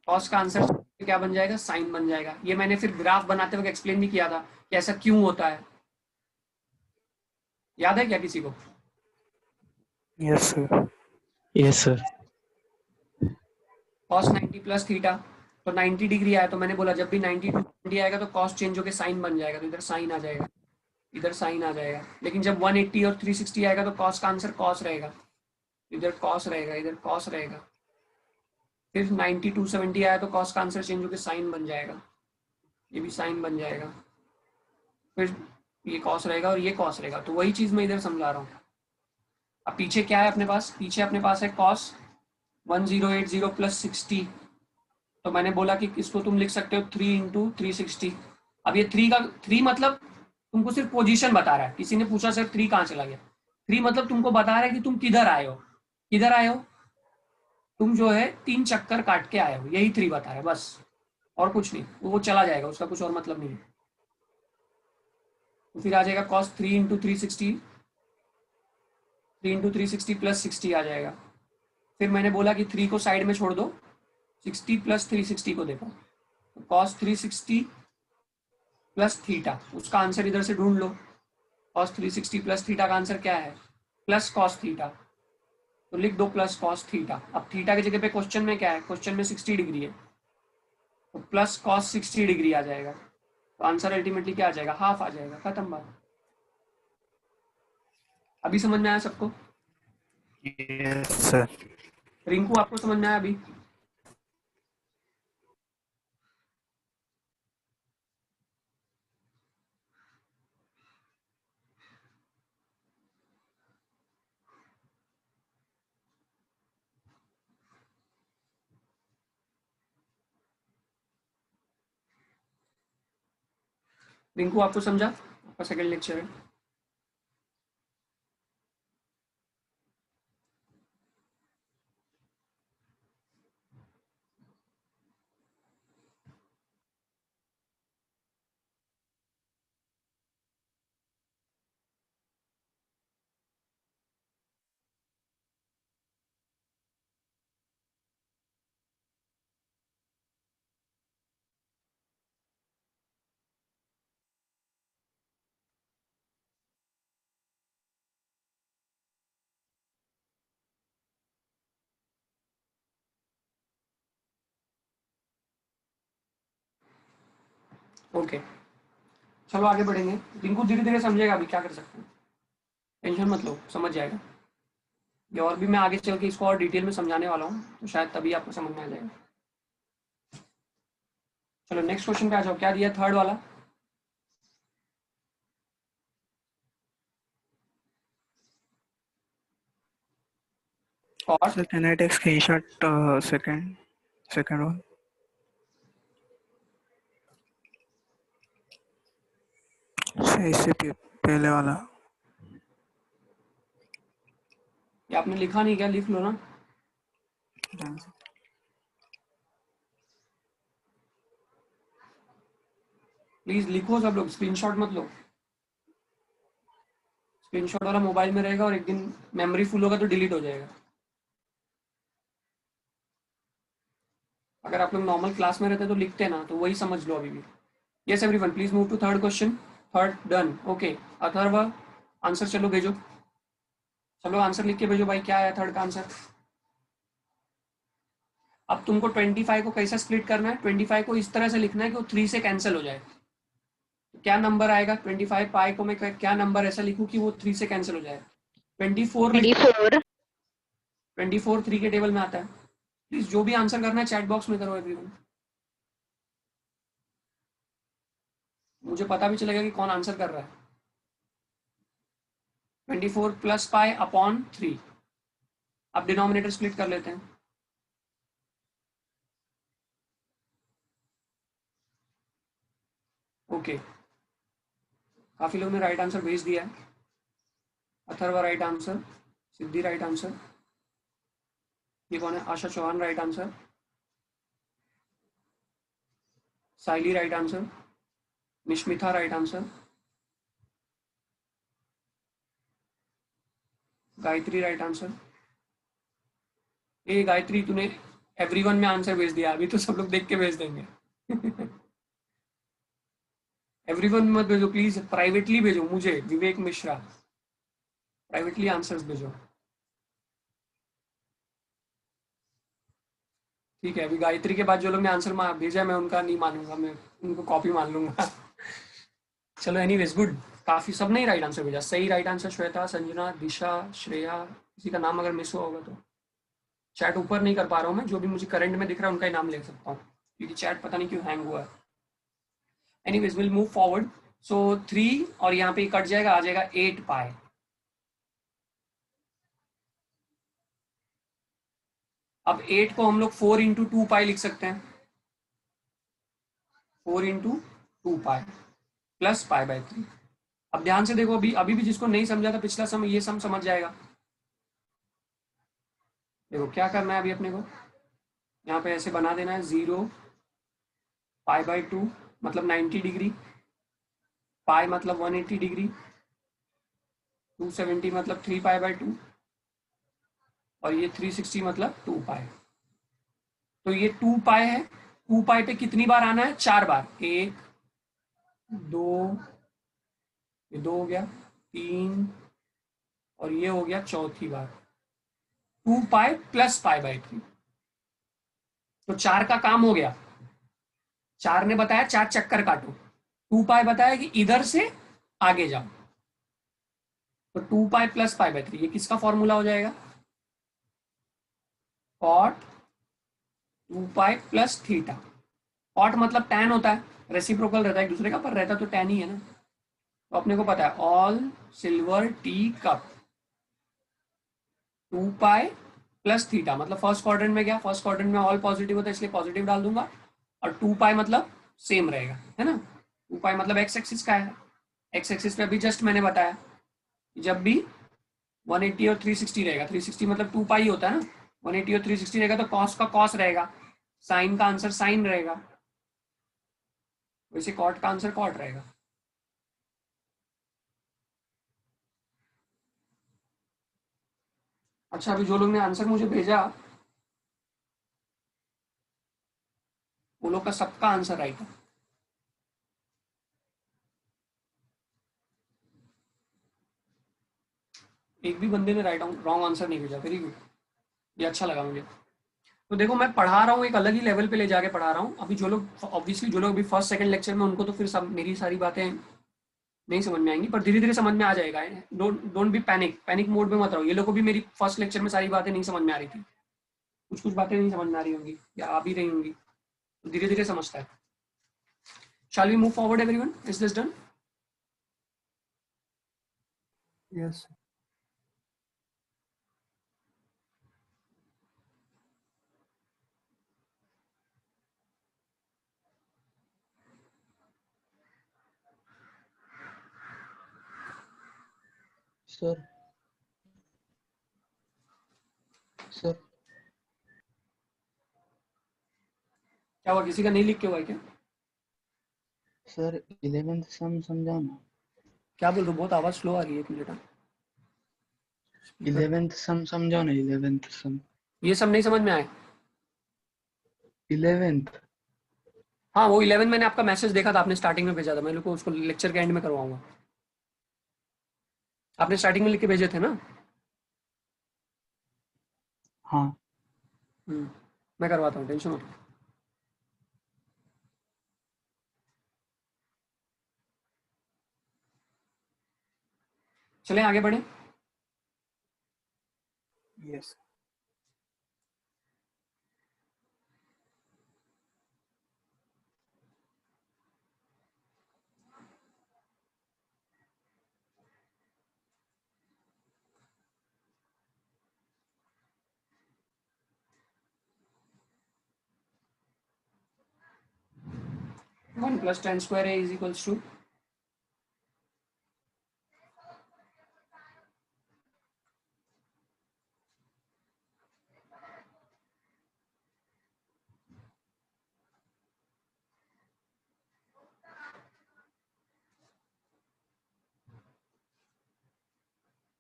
कॉस का आंसर क्या बन जाएगा, साइन बन जाएगा। ये मैंने फिर ग्राफ बनाते वक्त एक्सप्लेन भी किया था कि ऐसा क्यों होता है, याद है क्या किसी को? Yes sir. Yes sir. Cos 90 plus theta, तो 90 डिग्री आया, तो मैंने बोला जब भी 90 टू 20 आएगा तो कॉस चेंज होकर साइन बन जाएगा, तो इधर साइन आ जाएगा, इधर साइन आ जाएगा। लेकिन जब 180 और 360 आएगा तो कॉस का आंसर कॉस रहेगा, इधर कॉस रहेगा, इधर कॉस रहेगा। फिर 90 270 आया तो कॉस का आंसर चेंज होकर साइन बन जाएगा, ये भी साइन बन जाएगा। फिर ये कॉस रहेगा और ये कॉस रहेगा, तो वही चीज मैं इधर समझा रहा हूँ। अब पीछे क्या है अपने पास, पीछे अपने पास है कॉस 1080 प्लस 60, तो मैंने बोला कि इसको तुम लिख सकते हो 3 इंटू 360। अब ये 3 का 3 मतलब तुमको सिर्फ पोजीशन बता रहा है, किसी ने पूछा सर 3 कहाँ चला गया, 3 मतलब तुमको बता रहा है कि तुम किधर आए हो, किधर आए हो तुम, जो है 3 चक्कर काट के आए हो, यही 3 बता रहा है बस, और कुछ नहीं। वो चला जाएगा, उसका कुछ और मतलब नहीं है। तो फिर आ जाएगा कॉस 3 इंटू 360, 3 इंटू 360 प्लस 60 आ जाएगा। फिर मैंने बोला कि 3 को साइड में छोड़ दो, 60 प्लस 360 को देखो, तो कॉस 360 प्लस थीटा, उसका आंसर इधर से ढूंढ लो। कॉस 360 प्लस थीटा का आंसर क्या है, प्लस कॉस थीटा, तो लिख दो प्लस कॉस थीटा। अब थीटा की जगह पे क्वेश्चन में क्या है, क्वेश्चन में 60 डिग्री है, तो प्लस कॉस 60 डिग्री आ जाएगा, तो आंसर अल्टीमेटली क्या आ जाएगा, हाफ आ जाएगा, खत्म बात। अभी समझ में आया सबको? Yes sir. रिंकू आपको समझ में आया अभी? रिंकू आपको समझा? आपका सेकंड लेक्चर है। ओके, चलो आगे बढ़ेंगे। रिंकू धीरे धीरे समझेगा, अभी क्या कर सकते हैं, टेंशन मत लो, समझ जाएगा ये। और भी मैं आगे चल के इसको और डिटेल में समझाने वाला हूँ, तो शायद तभी आपको समझ में आ जाएगा। चलो नेक्स्ट क्वेश्चन पे आ जाओ, क्या दिया थर्ड वाला? और sir can I take screenshot second one? इससे पहले वाला। ये आपने लिखा नहीं क्या, लिख लो ना। प्लीज लिखो सब लोग, स्क्रीनशॉट मत लो। स्क्रीनशॉट वाला मोबाइल में रहेगा और एक दिन मेमोरी फुल होगा तो डिलीट हो जाएगा। अगर आप लोग नॉर्मल क्लास में रहते तो लिखते ना, तो वही समझ लो अभी भी। Yes everyone, please move to third question. Third done, okay. Atharva answer चलो भेजो, चलो आंसर लिख के भेजो भाई, क्या आया थर्ड का आंसर? अब तुमको 25 को कैसे स्प्लिट करना है, 25 को इस तरह से लिखना है कि वो 3 से कैंसिल हो जाए। तो क्या नंबर आएगा 25 पाई को मैं क्या नंबर ऐसा लिखूं कि वो 3 से कैंसिल हो जाए? 24 लिख, 24 3 के टेबल में आता है। प्लीज जो भी आंसर करना है चैट बॉक्स में करो एवरीवन, मुझे पता भी चलेगा कि कौन आंसर कर रहा है। 24 प्लस पाई अपॉन 3। अब डिनोमिनेटर स्प्लिट कर लेते हैं। ओके, काफी लोगों ने राइट आंसर भेज दिया है। Atharva right answer, Siddhi right answer, ये कौन है, Asha Chauhan right answer, Saili right answer, Nishmita right answer, Gayatri right answer, ए गायत्री, तूने एवरीवन में आंसर भेज दिया, अभी तो सब लोग देख के भेज देंगे। एवरीवन मत भेजो प्लीज, प्राइवेटली भेजो मुझे, विवेक मिश्रा, प्राइवेटली आंसर्स भेजो। ठीक है, अभी गायत्री के बाद जो लोग ने आंसर भेजा मैं उनका नहीं मानूंगा, मैं उनको कॉपी मान लूंगा। चलो एनीवेज गुड, काफी सब ने राइट आंसर भेजा। सही राइट आंसर श्वेता, संजना, दिशा, श्रेया, किसी का नाम अगर मिस हुआ होगा तो चैट ऊपर नहीं कर पा रहा हूँ मैं, जो भी मुझे करंट में दिख रहा है उनका ही नाम ले सकता हूँ, क्योंकि चैट पता नहीं क्यों हैंग हुआ है। Anyways will move forward. So 3 और यहाँ पे कट जाएगा, आ जाएगा 8 पाई। अब 8 को हम लोग 4 इंटू 2 पाई लिख सकते हैं, 4 into 2 pi plus pi by 3। अब ध्यान से देखो, अभी भी जिसको नहीं समझा था पिछला सम, ये सम समझ जाएगा। देखो क्या करना है अभी अपने को, यहाँ पे ऐसे बना देना है 0 पाई बाई 2 मतलब 90 डिग्री, पाई मतलब 180 डिग्री, 270 मतलब 3 पाई बाई 2 और ये 360 मतलब 2 पाई। तो ये 2 पाई है, 2 पाई पे कितनी बार आना है? 4 बार। 1 2, ये 2 हो गया, 3 और ये हो गया चौथी बार। 2 पाई प्लस पाई बाई 3, तो 4 का काम हो गया। 4 ने बताया 4 चक्कर काटो, 2 पाई बताया कि इधर से आगे जाओ, तो 2 पाई प्लस पाई बाई 3, ये किसका फॉर्मूला हो जाएगा? Cot 2 pi plus theta. Cot मतलब टैन होता है, रेसिप्रोकल रहता है एक दूसरे का, पर रहता तो टैन ही है ना। तो अपने को पता है all silver tea cup 2 pi plus theta, मतलब फर्स्ट क्वाड्रेंट में गया, फर्स्ट क्वाड्रेंट में ऑल पॉजिटिव होता है इसलिए पॉजिटिव डाल दूंगा, और 2 पाई मतलब सेम रहेगा, है ना। 2 पाई मतलब एक्स एक्सिस का है, एक्स एक्सिस पे अभी जस्ट मैंने बताया जब भी 180 और 360 रहेगा, 360 मतलब 2 पाई होता है ना, 180 और 360 रहेगा तो कॉस का कॉस रहेगा, साइन का आंसर साइन रहेगा, वैसे कॉट का आंसर कॉट रहेगा। अच्छा, अभी जो लोग ने आंसर मुझे भेजा वो लोग का सबका आंसर राइट है। एक भी बंदे ने राइट रॉन्ग आंसर नहीं भेजा, वेरी गुड, ये अच्छा लगा मुझे। तो देखो मैं पढ़ा रहा हूँ, एक अलग ही लेवल पे ले जाके पढ़ा रहा हूँ। अभी जो लोग ऑब्वियसली जो लोग अभी फर्स्ट सेकंड लेक्चर में, उनको तो फिर सब मेरी सारी बातें नहीं समझ में आएंगी, पर धीरे धीरे समझ में आ जाएगा। Don't be panic, panic mode में मत रहो। ये लोग को भी मेरी फर्स्ट लेक्चर में सारी बातें नहीं समझ में आ रही थी, कुछ कुछ बातें नहीं समझ में आ रही होंगी या आ भी रही होंगी, तो धीरे धीरे समझता है। Shall we move forward everyone, is this done? Yes sir. Sir क्या हुआ, किसी का नहीं लिख के हुआ है क्या? सर 11th सम समझाना। क्या बोल रहे हो, बहुत आवाज स्लो आ रही है बेटा। 11th सम समझाओ ना, 11th सम। ये सब नहीं समझ में आए? 11th। हाँ वो 11 मैंने आपका मैसेज देखा था, आपने स्टार्टिंग में भेजा था, मैं लोग को उसको लेक्चर के एंड में करवाऊंगा। आपने स्टार्टिंग में लिख के भेजे थे ना? हाँ मैं करवाता हूँ, टेंशन मत लो। चलें आगे बढ़े। Yes 1 plus tan square a is equals to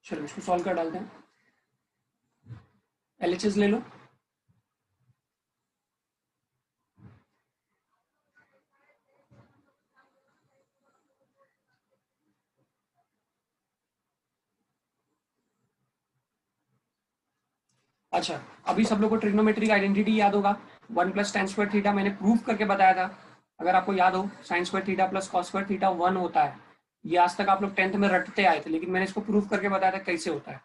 चलो इसको सॉल्व कर डालते हैं। LHS ले लो, अच्छा, अभी सब लोग को ट्रिग्नोमेट्रिक आइडेंटिटी याद होगा। 1 प्लस tan स्क्वायर थीटा मैंने प्रूव करके बताया था। अगर आपको याद हो, sin square theta plus cos square theta 1 होता है। ये आज तक आप लोग 10th में रटते आए थे, लेकिन मैंने इसको प्रूव करके बताया था कैसे होता है।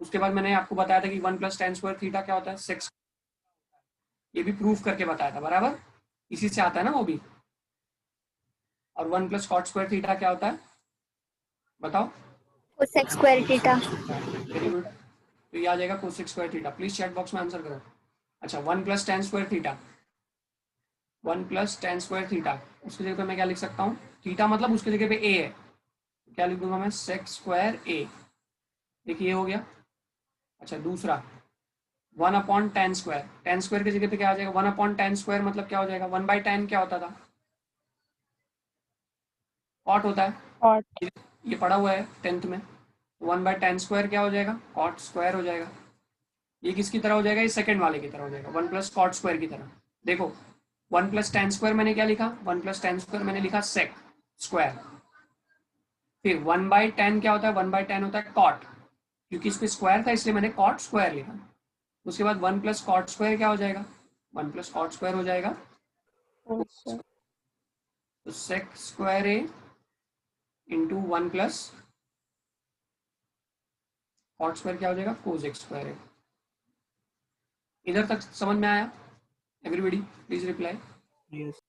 उसके बाद मैंने आपको बताया था कि 1 प्लस tan स्क्वायर थीटा क्या होता है, 6। ये भी प्रूव करके बताया था, बराबर। इसी से आता है ना वो भी। और 1 प्लस cot स्क्वायर थीटा क्या होता है, बताओ। cosec square theta. Very good. तो ये आ जाएगा cosec square theta. Please chat box में आंसर करो। अच्छा, 1 plus tan square theta, 1 plus tan square theta, उसकी जगह पे मैं क्या लिख सकता हूँ, थीटा मतलब उसकी जगह पे a है, क्या लिख दूंगा मैं, sec स्क्वायर a। देखिए ये हो गया। अच्छा, दूसरा 1 upon tan square, tan square की जगह पे क्या आ जाएगा, 1 अपॉन tan स्क्वायर मतलब क्या हो जाएगा, 1 बाई tan क्या होता था, कॉट होता है। Cot. ये पढ़ा हुआ है 10th में। 1 बाई tan स्क्वायर क्या हो जाएगा, कॉट स्क्वायर हो जाएगा। ये किसकी तरह हो जाएगा, ये सेकंड वाले की तरह हो जाएगा, 1 प्लस कॉट स्क्वायर की तरह। देखो 1 प्लस tan स्क्वायर मैंने क्या लिखा, 1 प्लस tan स्क्वायर मैंने लिखा sec स्क्वायर। फिर 1 बाई tan क्या होता है, 1 बाई tan होता है कॉट, क्योंकि इसमें स्क्वायर था इसलिए मैंने कॉट स्क्वायर लिखा। उसके बाद 1 प्लस कॉट स्क्वायर क्या हो जाएगा, 1 प्लस कॉट स्क्वायर हो जाएगा Cosec. तो sec square a into 1 plus cot square क्या हो जाएगा, कोसेक स्क्वायर a। इधर तक समझ में आया एवरीबॉडी, प्लीज रिप्लाई। यस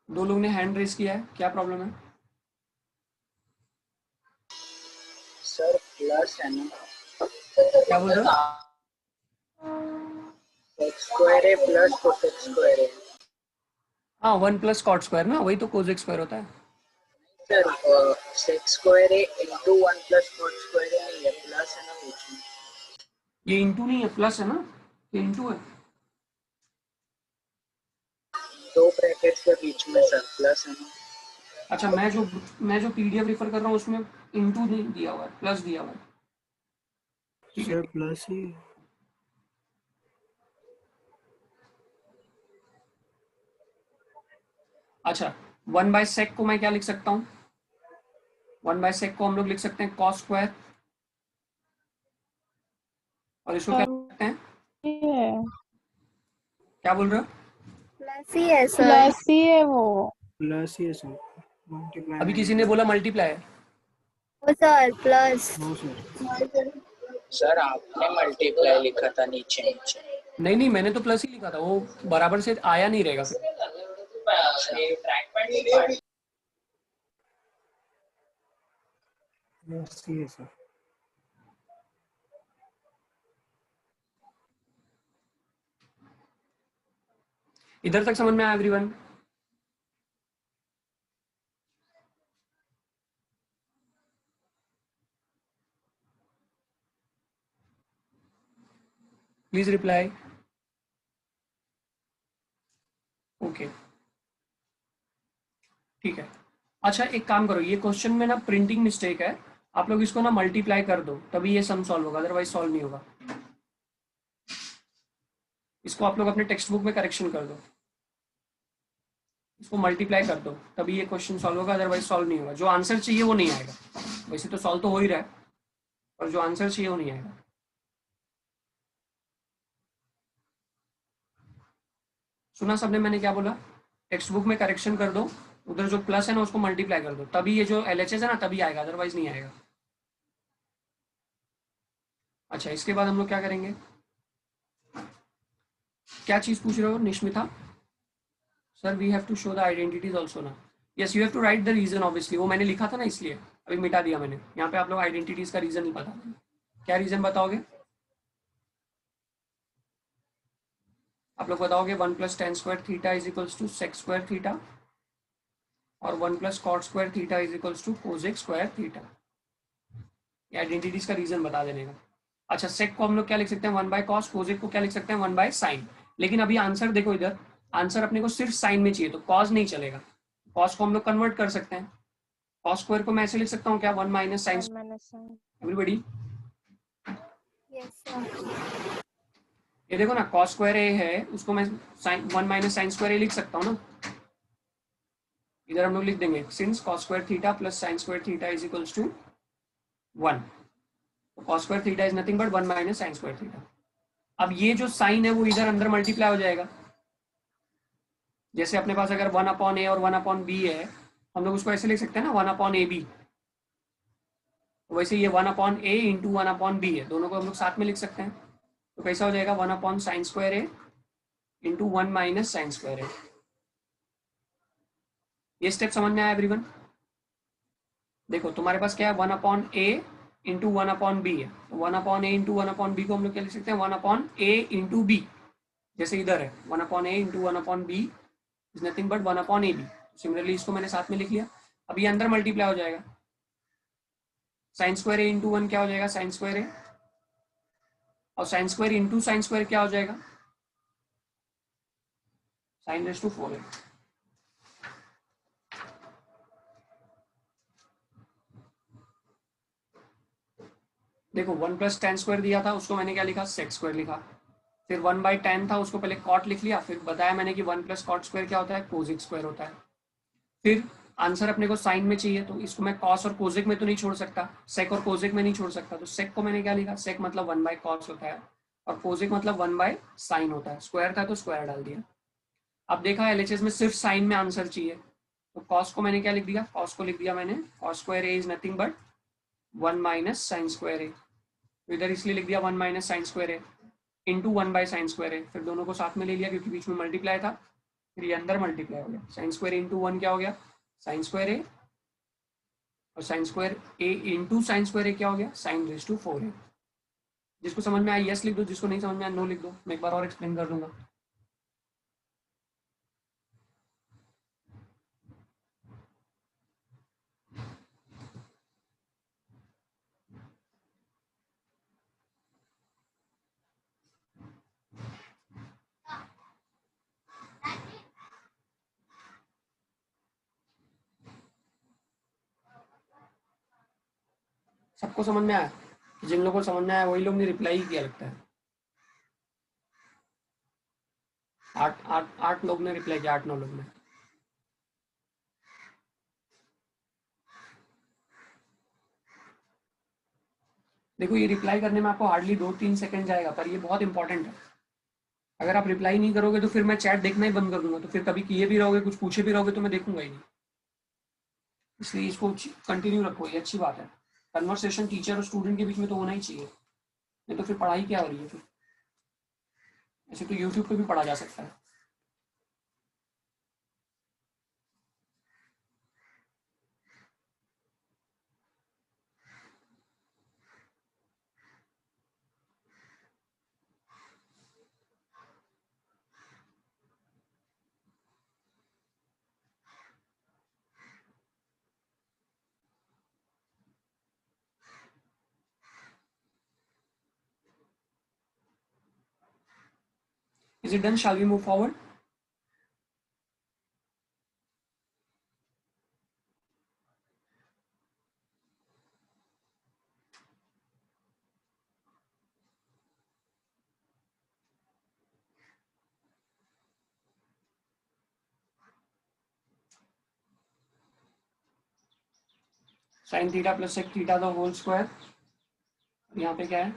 दो लोग ने हैंड रेस किया है, क्या प्रॉब्लम है। सर प्लस है ना, क्या बोल रहे हो, sec square है प्लस cosec square है। हाँ 1 प्लस कॉट स्क्वायर ना, वही तो कोसेक स्क्वायर होता है। सर sec square है इंटू 1 प्लस cot square है, नहीं है, प्लस है ना बीच में। ये इंटू नहीं है, प्लस है ना, ये इंटू है। दो ब्रैकेट्स के बीच में सर प्लस है ना। अच्छा, मैं जो पीडीएफ रेफर कर रहा हूँ उसमें इंटू नहीं दिया हुआ है, प्लस दिया हुआ है। ठीक है, सर प्लस ही अच्छा 1 बाय सेक को मैं क्या लिख सकता हूँ, 1 बाय सेक को हम लोग लिख सकते हैं कॉस स्क्वायर, और इसको क्या लिख सकते हैं, ये है, क्या बोल रहे हो, Plus ही है सर. प्लस ही है वो. प्लस ही है सर, मल्टीप्लाई अभी किसी ने बोला मल्टीप्लाई है। ओ sir plus. No sir sir आपने मल्टीप्लाई लिखा था नीचे नीचे। नहीं नहीं, मैंने तो प्लस ही लिखा था, वो बराबर से आया नहीं रहेगा फिर। प्लस ही है सर। इधर तक समझ में आया एवरीवन। Please reply. ओके ठीक है। अच्छा एक काम करो, ये क्वेश्चन में ना प्रिंटिंग मिस्टेक है, आप लोग इसको ना मल्टीप्लाई कर दो तभी ये सम सॉल्व होगा, अदरवाइज सॉल्व नहीं होगा। इसको आप लोग अपने टेक्स्ट बुक में करेक्शन कर दो, इसको मल्टीप्लाई कर दो तभी ये क्वेश्चन सॉल्व होगा, अदरवाइज सॉल्व नहीं होगा। जो आंसर चाहिए वो नहीं आएगा, वैसे तो सॉल्व तो हो ही रहा है, पर जो आंसर चाहिए वो नहीं आएगा। सुना सबने मैंने क्या बोला, टेक्स्ट बुक में करेक्शन कर दो, उधर जो प्लस है ना उसको मल्टीप्लाई कर दो, तभी ये जो LHS है ना तभी आएगा, अदरवाइज नहीं आएगा। अच्छा इसके बाद हम लोग क्या करेंगे, क्या चीज पूछ रहे हो Nishmita. Sir we have to show the identities also ना, yes you have to write the reason obviously, वो मैंने लिखा था ना इसलिए अभी मिटा दिया मैंने। यहाँ पे आप लोग आइडेंटिटीज का रीजन नहीं पता, क्या रीजन बताओगे आप लोग, बताओगे 1 plus tan square theta is equals to sec square theta, और 1 plus cot square theta is equals to cosec square theta. ये आइडेंटिटीज का रीजन बता देने का। अच्छा सेक को हम लोग क्या लिख सकते हैं 1 बाय कॉस, कोसेक को क्या लिख सकते हैं 1 बाय साइन। लेकिन अभी आंसर देखो, इधर आंसर अपने को सिर्फ साइन में चाहिए, तो कॉस नहीं चलेगा। कॉस को हम लोग कन्वर्ट कर सकते हैं, कॉस स्क्वायर को मैं ऐसे लिख सकता हूँ क्या 1 minus sine. 1 minus sin. Everybody Yes sir. ये देखो ना, कॉस स्क्वायर ए है उसको मैं sine 1 minus sine square a लिख सकता हूँ ना। इधर हम लोग लिख देंगे since cos square theta plus sine square theta is equals to 1, तो cos square theta is nothing but 1 minus sine square theta. अब ये जो साइन है वो इधर अंदर मल्टीप्लाई हो जाएगा। जैसे अपने पास अगर 1/a और 1/b है, हम लोग उसको ऐसे लिख सकते हैं ना 1/ab, तो वैसे ये 1/a इंटू 1/b है, दोनों को हम लोग साथ में लिख सकते हैं। तो कैसा हो जाएगा 1/sin square A into 1 minus sine square ए। ये स्टेप समझ में आया एवरीवन? देखो तुम्हारे पास क्या है 1/a इंटू 1/b है, तो 1/a इंटू 1/b को हम लोग क्या लिख सकते हैं 1/a इंटू b, जैसे इधर है 1/a into 1/b is nothing but 1/ab। Similarly इसको मैंने साथ में लिख लिया। अब ये अंदर मल्टीप्लाई हो जाएगा, साइन स्क्वायर ए इंटू 1 क्या हो जाएगा साइन स्क्वायर ए, और sine square into sine square क्या हो जाएगा साइन रेज टू 4 है। देखो 1 प्लस टेन स्क्वायर दिया था, उसको मैंने क्या लिखा सेक स्क्वायर लिखा। फिर 1/10 था, उसको पहले कॉट लिख लिया, फिर बताया मैंने कि 1 प्लस कॉट स्क्वायर क्या होता है कोजिक स्क्वायर होता है। फिर आंसर अपने को साइन में चाहिए, तो इसको मैं कॉस और कोजिक में तो नहीं छोड़ सकता, सेक और कोजिक में नहीं छोड़ सकता, तो सेक को मैंने क्या लिखा सेक मतलब 1/कॉस होता है और कोजिक मतलब 1/साइन होता है। स्क्वायर था तो स्क्वायर डाल दिया। अब देखा एलएचएस में सिर्फ साइन में आंसर चाहिए, तो कॉस को मैंने क्या लिख दिया कॉस को लिख दिया मैंने cos square A is nothing but 1 minus sine square A. तो इधर इसलिए लिख दिया 1 minus sine square A into 1/साइन स्क्वायर ए, फिर दोनों को साथ में ले लिया क्योंकि बीच में मल्टीप्लाई था, फिर ये अंदर मल्टीप्लाई हो गया। साइन स्क्वायर इंटू 1 क्या हो गया साइन स्क्वायर ए, और sign square A into sine square ए क्या हो गया साइन रेज टू 4 ए। जिसको समझ में आया यस लिख दो, जिसको नहीं समझ में आया नो लिख दो, मैं एक बार और एक्सप्लेन कर दूंगा। सबको समझ में आया? जिन लोगों को समझ में आया वही लोग ने रिप्लाई ही किया लगता है। 8 लोग ने रिप्लाई किया, 8-9 लोग ने। देखो ये रिप्लाई करने में आपको हार्डली 2-3 सेकंड जाएगा, पर ये बहुत इंपॉर्टेंट है। अगर आप रिप्लाई नहीं करोगे तो फिर मैं चैट देखना ही बंद कर दूंगा, तो फिर कभी किए भी रहोगे कुछ पूछे भी रहोगे तो मैं देखूंगा ही नहीं। इसलिए इसको कंटिन्यू रखो, ये अच्छी बात है। कन्वर्सेशन टीचर और स्टूडेंट के बीच में तो होना ही चाहिए, नहीं तो फिर पढ़ाई क्या हो रही है फिर। ऐसे तो यूट्यूब पे भी पढ़ा जा सकता है। Is it done? Shall we move forward? Sine theta plus sec theta the whole square, यहाँ पे क्या है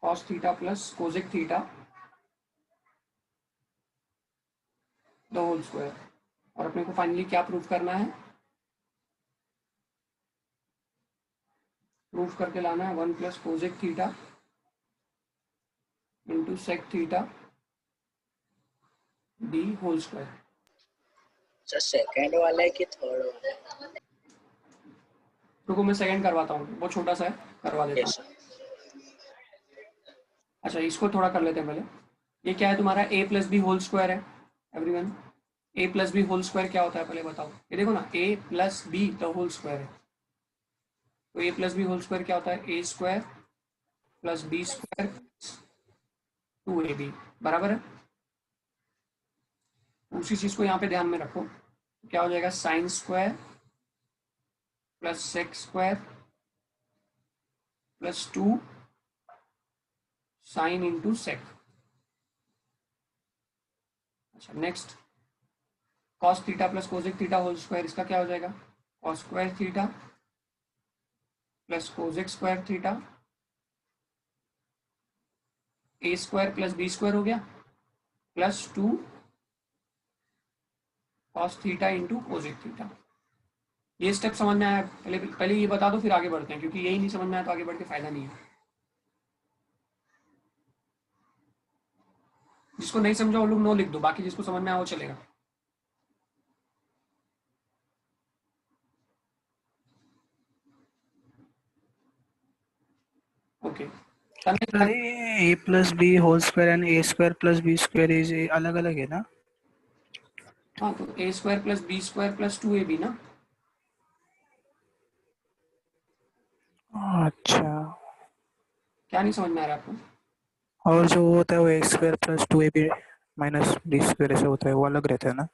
cos theta plus cosec theta the whole square. और अपने को फाइनली क्या प्रूफ करना है, प्रूफ करके लाना है 1 plus cosec theta into sec theta the whole square. Sir second वाला है कि थर्ड वाला है? रुको मैं सेकंड करवाता हूँ, वो छोटा सा है, करवा देता यस हूँ। सर। अच्छा इसको थोड़ा कर लेते हैं पहले। ये क्या है तुम्हारा a plus B whole square है everyone. a plus B whole square क्या होता है पहले बताओ। ये देखो ना a plus B the whole square है, तो a plus B whole square क्या होता है a square plus B square 2ab बराबर है। उसी चीज को यहाँ पे ध्यान में रखो, क्या हो जाएगा sine square plus sec square plus 2 sine into sec. अच्छा next cos theta plus cosec theta whole square, इसका क्या हो जाएगा cos square theta plus cosec square theta A square plus B square हो गया plus 2 cos theta into cosec theta. ये step समझ में आया? पहले पहले ये बता दो फिर आगे बढ़ते हैं, क्योंकि यही नहीं समझ में आया तो आगे बढ़ के फायदा नहीं है। जिसको नहीं समझा वो लोग नो लिख दो, बाकी जिसको समझ में आया वो चलेगा। Okay sir A plus B whole square and A square plus B square is अलग अलग है ना? हाँ, तो A square plus B square plus 2ab ना। अच्छा, क्या नहीं समझ में आ रहा आपको? और जो होता है वो A square plus 2ab minus B square ऐसे होता है, वो अलग रहता है ना?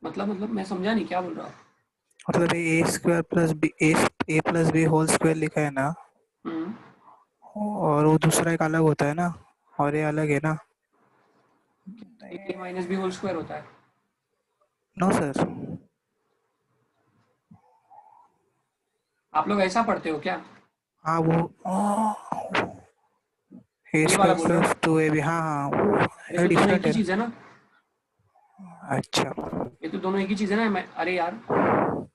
मतलब मैं समझा नहीं, क्या बोल रहा हूँ? मतलब ए स्क्वायर प्लस बी ए प्लस बी होल स्क्वायर लिखा है ना, और वो दूसरा एक अलग होता है ना, और ये अलग है ना? ए माइनस बी होल स्क्वायर होता है। नो सर, आप लोग ऐसा पढ़ते हो क्या? हाँ वो ए ये वाला स्क्वायर बोल रहे हो? प्लस 2ab, हाँ हाँ ये ये तो दोनों एक डिफरेंट ही है ना? चीज है ना। अच्छा, ये तो दोनों एक ही चीज है ना। अरे यार,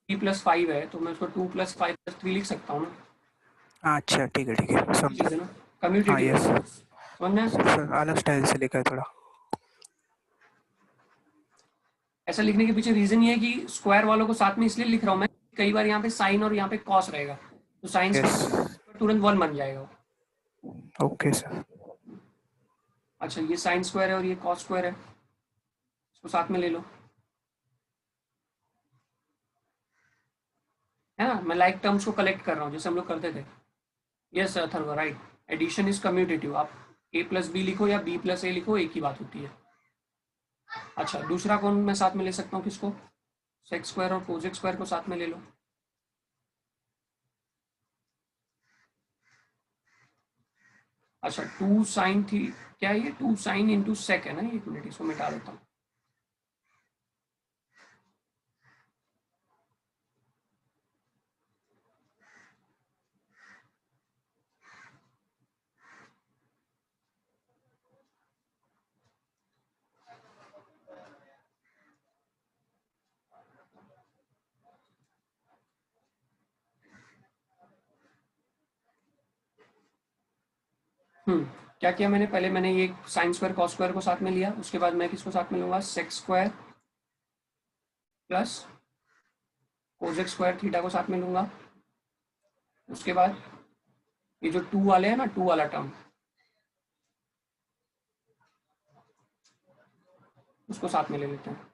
3+5 है तो मैं उसको 2+5+3 लिख सकता हूँ ना। अच्छा ठीक है एक ही समझा। चीज है ना, हाँ कम्यूटेटिव यस है। समझ में आया? सर, अलग स्टाइल से लिखा है थोड़ा। ऐसा लिखने के पीछे रीजन ये है कि स्क्वायर वालों को साथ में इसलिए लिख रहा हूँ मैं, कई बार यहाँ पे साइन और यहाँ पे कॉस रहेगा, तो साइन यस, स्क्वायर तुरंत 1 बन जाएगा। Okay sir. अच्छा, ये साइन स्क्वायर है और ये कॉस स्क्वायर है, इसको साथ में ले लो, है ना। मैं लाइक टर्म्स को कलेक्ट कर रहा हूँ जैसे हम लोग करते थे। Yes Atharva, right. Addition is commutative. आप a प्लस बी लिखो या b प्लस ए लिखो, एक ही बात होती है। अच्छा, दूसरा कौन मैं साथ में ले सकता हूँ? किसको? सेक स्क्वायर और कोजेक स्क्वायर को साथ में ले लो। अच्छा, 2 साइन थी, क्या है ये? 2 साइन इंटू सेक है ना। एक मिनट, इसको मिटा देता हूँ। क्या किया मैंने? पहले मैंने ये साइन स्क्वायर कॉस स्क्वायर को साथ में लिया, उसके बाद मैं किसको साथ में लूंगा? Sec square plus cosec square theta को साथ में लूंगा। उसके बाद ये जो 2 वाले हैं ना, 2 वाला टर्म, उसको साथ में ले लेते हैं।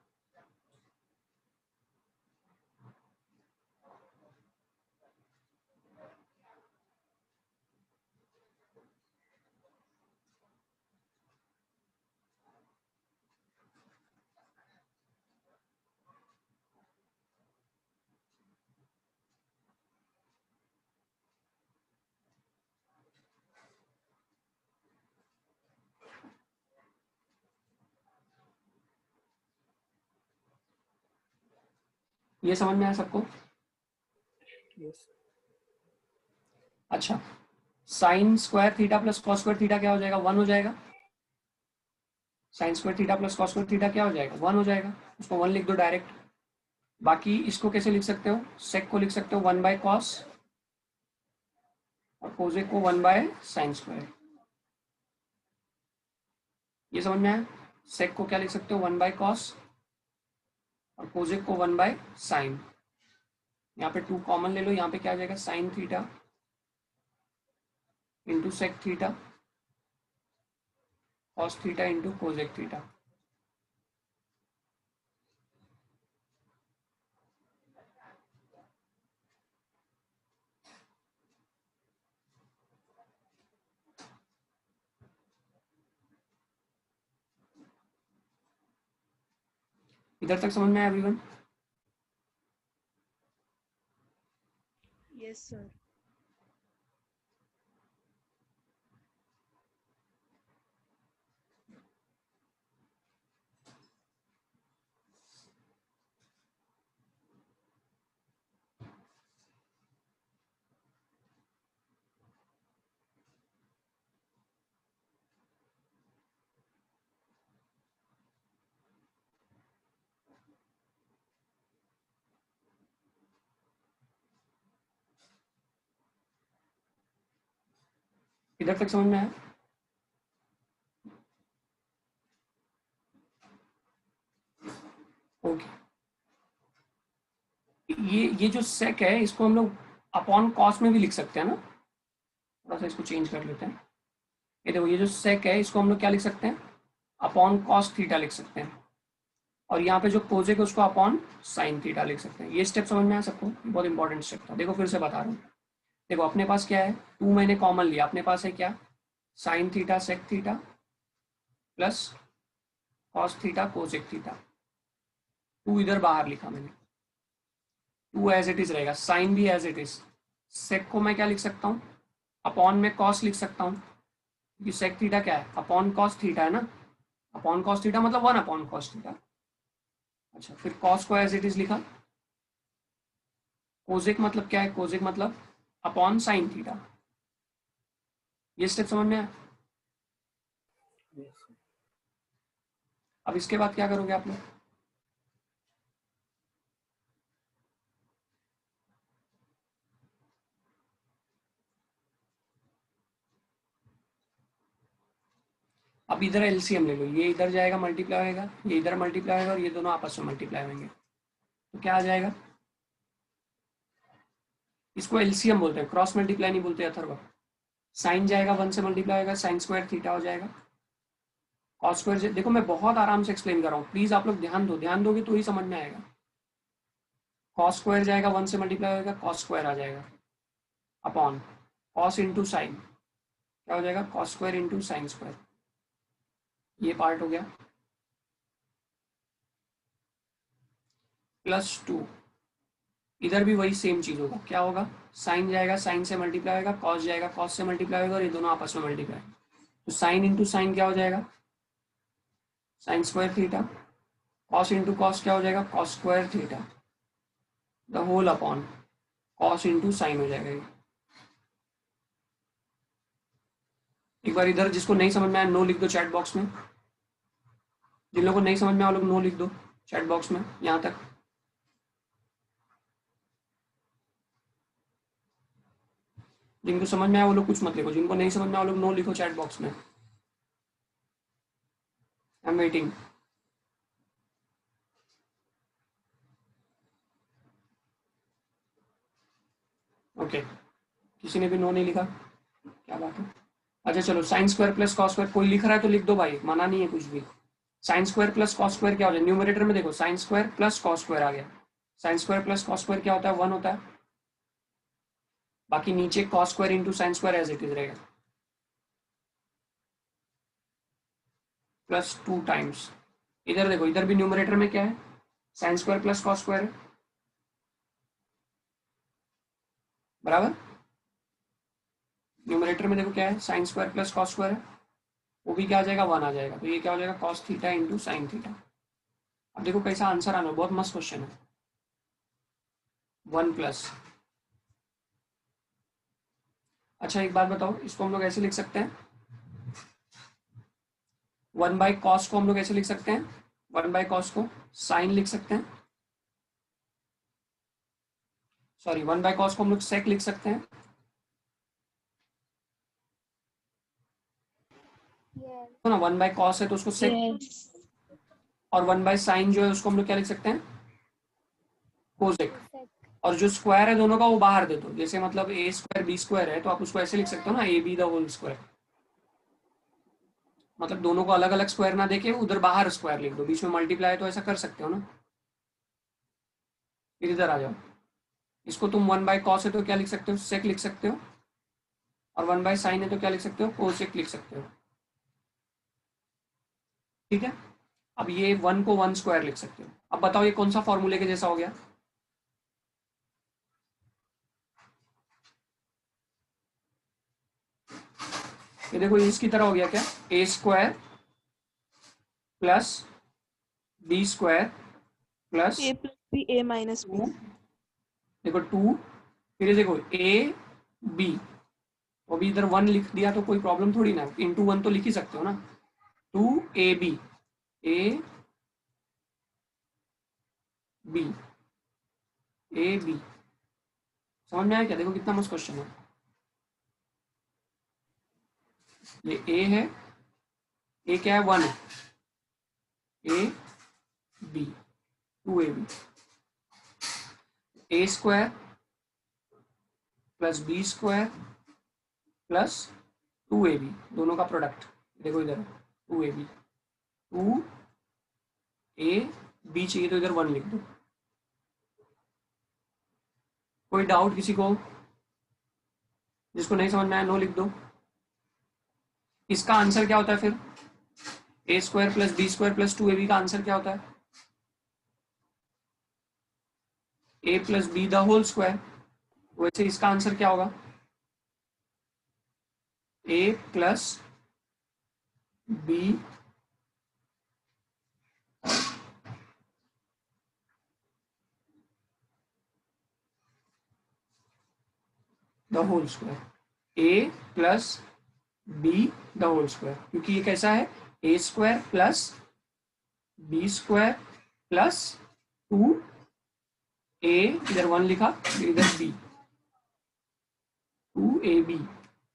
ये समझ में आया सबको? यस, अच्छा, sign square theta plus cos square theta क्या हो जाएगा? 1 हो जाएगा। Sine square theta plus cos square theta क्या हो जाएगा? 1 हो जाएगा। उसको 1 लिख दो डायरेक्ट। बाकी इसको कैसे लिख सकते हो? सेक को लिख सकते हो 1 बाय कॉस, और कोजेक को 1 बाय साइन स्क्वायर। ये समझ में आया? सेक को क्या लिख सकते हो? 1 बाय कॉस, और कोजेक को 1 बाय साइन। यहाँ पे 2 कॉमन ले लो, यहाँ पे क्या आ जाएगा? Sine theta into sec theta cos theta into cosec theta. इधर तक समझ में आया एवरीवन? Yes, sir. इधर तक समझ में आया? ओके, ये जो सेक है इसको हम लोग अपॉन कॉस में भी लिख सकते हैं ना, थोड़ा सा इसको चेंज कर लेते हैं। ये देखो, ये जो सेक है इसको हम लोग क्या लिख सकते हैं, अपॉन कॉस थीटा लिख सकते हैं, और यहाँ पे जो कोजेक है उसको अपॉन साइन थीटा लिख सकते हैं। ये स्टेप समझ में आया सबको? बहुत इंपॉर्टेंट स्टेप था। देखो फिर से बता रहा हूँ, देखो अपने पास क्या है, 2 मैंने कॉमन लिया, अपने पास है क्या, sine theta sec theta plus cos theta cosec theta. 2 इधर बाहर लिखा मैंने, 2 एज इट इज रहेगा, साइन भी एज इट इज, सेक को मैं क्या लिख सकता हूँ, अपॉन में कॉस लिख सकता हूँ, क्योंकि सेक थीटा क्या है, अपॉन कॉस थीटा है ना, अपॉन कॉस थीटा मतलब 1 अपॉन कॉस थीटा। अच्छा, फिर कॉस को एज इट इज लिखा, कोसेक मतलब क्या है, कोसेक मतलब अपॉन साइन थीटा। ये स्टेप समझ में आया? अब इसके बाद क्या करोगे आप लोग, अब इधर एलसीएम ले लो, ये इधर जाएगा मल्टीप्लाई होगा, ये इधर मल्टीप्लाई होगा, और ये दोनों आपस में मल्टीप्लाई होंगे, तो क्या आ जाएगा, इसको एलसीएम बोलते हैं, क्रॉस मल्टीप्लाई नहीं बोलते अथर्व। साइन जाएगा 1 से मल्टीप्लाई होगा, साइन स्क्वायर थीटा हो जाएगा, कॉस स्क्वायर। देखो मैं बहुत आराम से एक्सप्लेन कर रहा हूँ, प्लीज आप लोग ध्यान दो, ध्यान दोगे तो ही समझ में आएगा। कॉस स्क्वायर जाएगा 1 से मल्टीप्लाई होगा, कॉस स्क्वायर आ जाएगा, अपॉन कॉस इंटू साइन, क्या हो जाएगा, cos square into sine square. ये पार्ट हो गया, +2, इधर भी वही सेम चीज होगा, क्या होगा, साइन जाएगा साइन से मल्टीप्लाई होगा, कॉस जाएगा कॉस से मल्टीप्लाई होगा, और ये दोनों आपस में मल्टीप्लाई, तो साइन इंटू साइन क्या हो जाएगा, sine square theta, cos into cos क्या हो जाएगा, cos square theta, the whole upon cos into sine हो जाएगा ये। एक बार इधर जिसको नहीं समझ में आया नो लिख दो चैट बॉक्स में, जिन लोगों को नहीं समझ में आया वो लोग नो लिख दो चैट बॉक्स में, यहाँ तक। जिनको समझ में आया वो लोग कुछ मत लिखो, जिनको नहीं समझ में आया वो लोग नो लिखो चैट बॉक्स में, आई एम वेटिंग। ओके, किसी ने भी नो नहीं लिखा, क्या बात है। अच्छा चलो, sign square plus cos square, कोई लिख रहा है तो लिख दो भाई, मना नहीं है कुछ भी। Sine square plus cos square क्या हो जाए, न्यूमरेटर में देखो sine square plus cos square आ गया, sine square plus cos square क्या होता है, 1 होता है, बाकी नीचे cos square into sine square as it is रहेगा, +2 टाइम्स। इधर देखो, इधर भी न्यूमरेटर में क्या है, sign square plus cos square है, बराबर। न्यूमरेटर में देखो क्या है, sign square plus cos square है, वो भी क्या आ जाएगा, 1 आ जाएगा, तो ये क्या हो जाएगा, cos theta into sine theta. अब देखो कैसा आंसर आना, बहुत मस्त क्वेश्चन है, 1+। अच्छा एक बात बताओ, इसको हम लोग ऐसे लिख सकते हैं, 1/cos को हम लोग ऐसे लिख सकते हैं, 1/cos को साइन लिख सकते हैं, सॉरी 1/cos को हम लोग सेक लिख सकते हैं, Yes. तो ना 1/cos है तो उसको सेक, Yes. और 1/sin जो है उसको हम लोग क्या लिख सकते हैं, कोसेक, Cosec. और जो स्क्वायर है दोनों का वो बाहर दे दो, जैसे मतलब a² b² है तो आप उसको ऐसे लिख सकते हो ना, ab द होल स्क्वायर, मतलब दोनों को अलग अलग स्क्वायर ना देके उधर बाहर स्क्वायर लिख दो, बीच में मल्टीप्लाई तो ऐसा कर सकते हो ना। फिर इधर आ जाओ, इसको तुम 1/cos है तो क्या लिख सकते हो, सेक लिख सकते हो, और 1/sin है तो क्या लिख सकते हो, कोसेक लिख सकते हो, ठीक है। अब ये 1 को 1² लिख सकते हो। अब बताओ ये कौन सा फॉर्मूले के जैसा हो गया, ये देखो इसकी तरह हो गया क्या, a² plus b² plus A plus B, A minus B. 2, देखो 2, फिर ये देखो a b, अभी इधर 1 लिख दिया तो कोई प्रॉब्लम थोड़ी ना, इंटू 1 तो लिख ही सकते हो ना, 2ab, a b, a b, समझ में आया क्या, देखो कितना मस्त क्वेश्चन है। ये ए है, ए क्या है 1 है, a b 2ab, a square plus B square plus 2ab, दोनों का प्रोडक्ट देखो इधर 2ab, 2ab चाहिए तो इधर 1 लिख दो। कोई डाउट किसी को? जिसको नहीं समझ में आया नो लिख दो। इसका आंसर क्या होता है फिर? A square plus B square plus 2ab का आंसर क्या होता है? A plus B the whole square. वैसे इसका आंसर क्या होगा? A plus B the whole square, A plus B the whole square, क्योंकि ये कैसा है? A square plus B square plus 2 A, इधर 1 लिखा, इधर बी 2ab,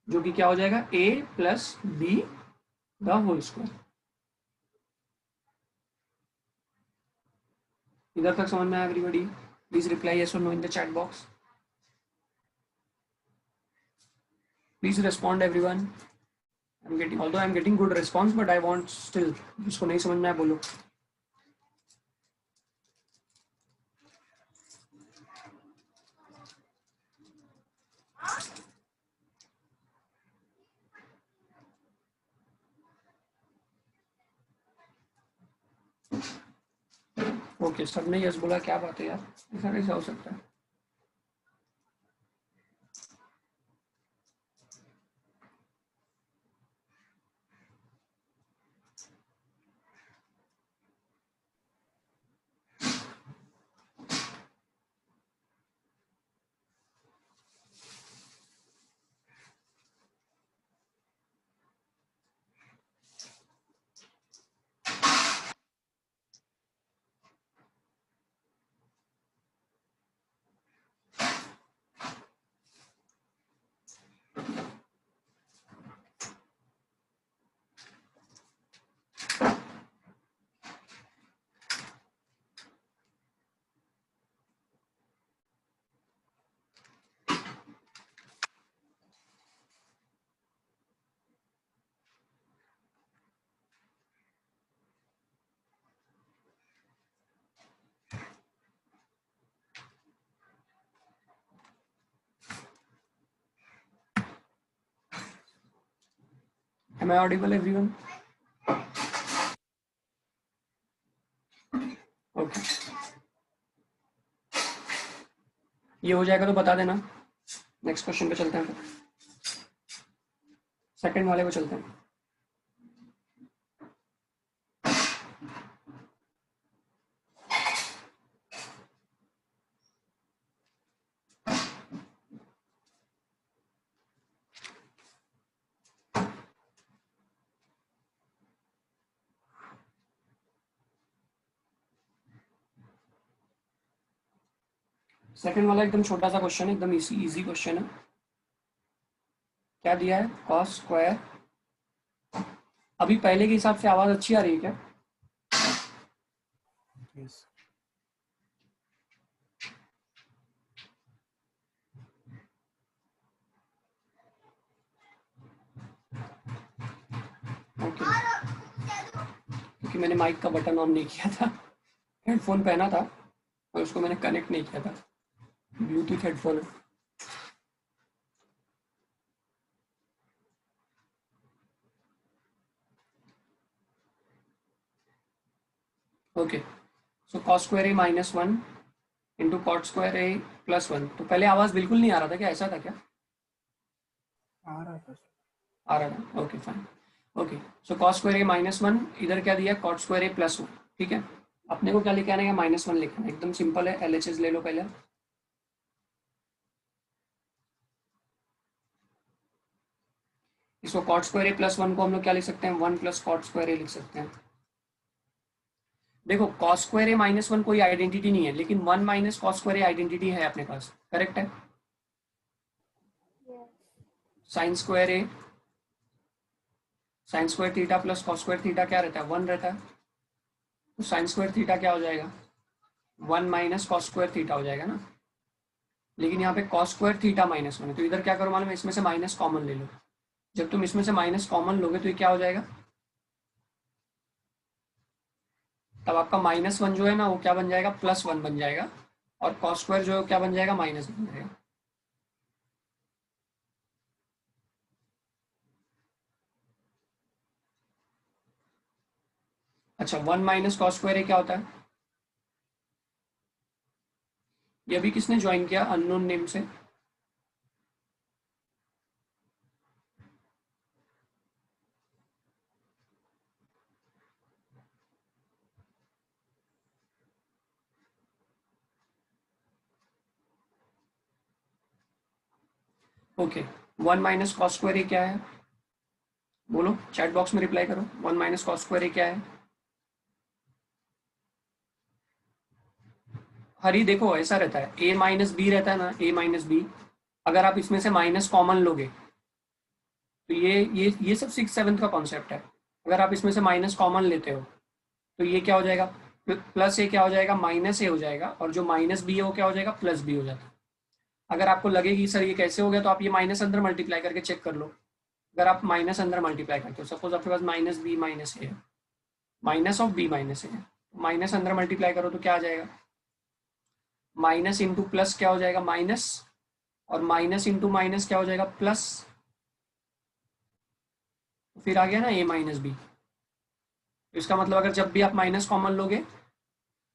जो कि क्या हो जाएगा? A plus B the whole square. इधर तक समझ में आया एवरीबॉडी? प्लीज रिप्लाई यस और no in the chat box. Please respond everyone. Although I'm getting good response, but I want still, जिसको नहीं समझ में आया बोलो। ओके, सबने यस बोला, क्या बात है यार, ऐसा कैसा हो सकता है? Am I audible everyone? Okay. ये हो जाएगा तो बता देना। नेक्स्ट क्वेश्चन पे चलते हैं फिर, सेकंड वाले पे चलते हैं। सेकंड वाला एकदम छोटा सा क्वेश्चन है, एकदम इजी क्वेश्चन है। क्या दिया है? Cos square. अभी पहले के हिसाब से आवाज अच्छी आ रही है क्या? Yes. ओके, क्योंकि मैंने माइक का बटन ऑन नहीं किया था, हेडफोन पहना था और उसको मैंने कनेक्ट नहीं किया था, ब्लूटूथ हेडफोन है। Okay, so cos square A minus 1 into cot square A plus 1। तो पहले आवाज बिल्कुल नहीं आ रहा था क्या? ऐसा था क्या? आ रहा था। आ रहा था, okay fine. Okay, so cos square A minus 1, इधर क्या दिया? Cot square A plus 1। ठीक है, अपने को क्या लेके आना है? -1 लिखना है, एकदम सिंपल है। LHS ले लो पहले। इसको कॉट स्क्वायर ए प्लस 1 को हम लोग क्या लिख सकते हैं? 1 प्लस कॉट स्क्वायर ए लिख सकते हैं। देखो, कॉस स्क्वायर ए माइनस 1 कोई आइडेंटिटी नहीं है, लेकिन 1 minus cos square A identity है अपने पास, करेक्ट है? Yes. Sine square A sine square theta plus cos square theta क्या रहता है, 1 रहता है। तो साइन स्क्वायर थीटा क्या हो जाएगा, 1 माइनस कॉस स्क्वायर थीटा हो जाएगा ना। लेकिन यहाँ पे कॉस स्क्वायर थीटा -1 है, तो इधर क्या करो मालूम है, इसमें से माइनस कॉमन ले लो। जब तुम इसमें से माइनस कॉमन लोगे तो ये क्या हो जाएगा, तब आपका -1 जो है ना वो क्या बन जाएगा, +1 बन जाएगा, और कॉस स्क्वायर जो है क्या बन जाएगा, माइनस बन जाएगा। अच्छा, 1 माइनस कॉस स्क्वायर ये क्या होता है, ये अभी किसने ज्वाइन किया अननोन नेम से, ओके। 1 माइनस कॉस स्क्वायर ये क्या है, बोलो चैट बॉक्स में रिप्लाई करो, 1 माइनस कॉस स्क्वायर ये क्या है। हरी देखो ऐसा रहता है, a माइनस बी रहता है ना, a माइनस बी, अगर आप इसमें से माइनस कॉमन लोगे तो ये सब 6/7 का कॉन्सेप्ट है। अगर आप इसमें से माइनस कॉमन लेते हो तो ये क्या हो जाएगा, प्लस ए क्या हो जाएगा, माइनस ए हो जाएगा, और जो माइनस बी है वो क्या हो जाएगा, प्लस बी हो जाता है। अगर आपको लगेगी सर ये कैसे हो गया, तो आप ये माइनस अंदर मल्टीप्लाई करके चेक कर लो। अगर आप माइनस अंदर मल्टीप्लाई करते हो, सपोज आपके पास माइनस बी माइनस ए है, माइनस ऑफ बी माइनस ए है, माइनस अंदर मल्टीप्लाई करो तो क्या आ जाएगा, माइनस इंटू प्लस क्या हो जाएगा, माइनस, और माइनस इंटू माइनस क्या हो जाएगा, प्लस, फिर आ गया ना a माइनस बी। तो इसका मतलब अगर जब भी आप माइनस कॉमन लोगे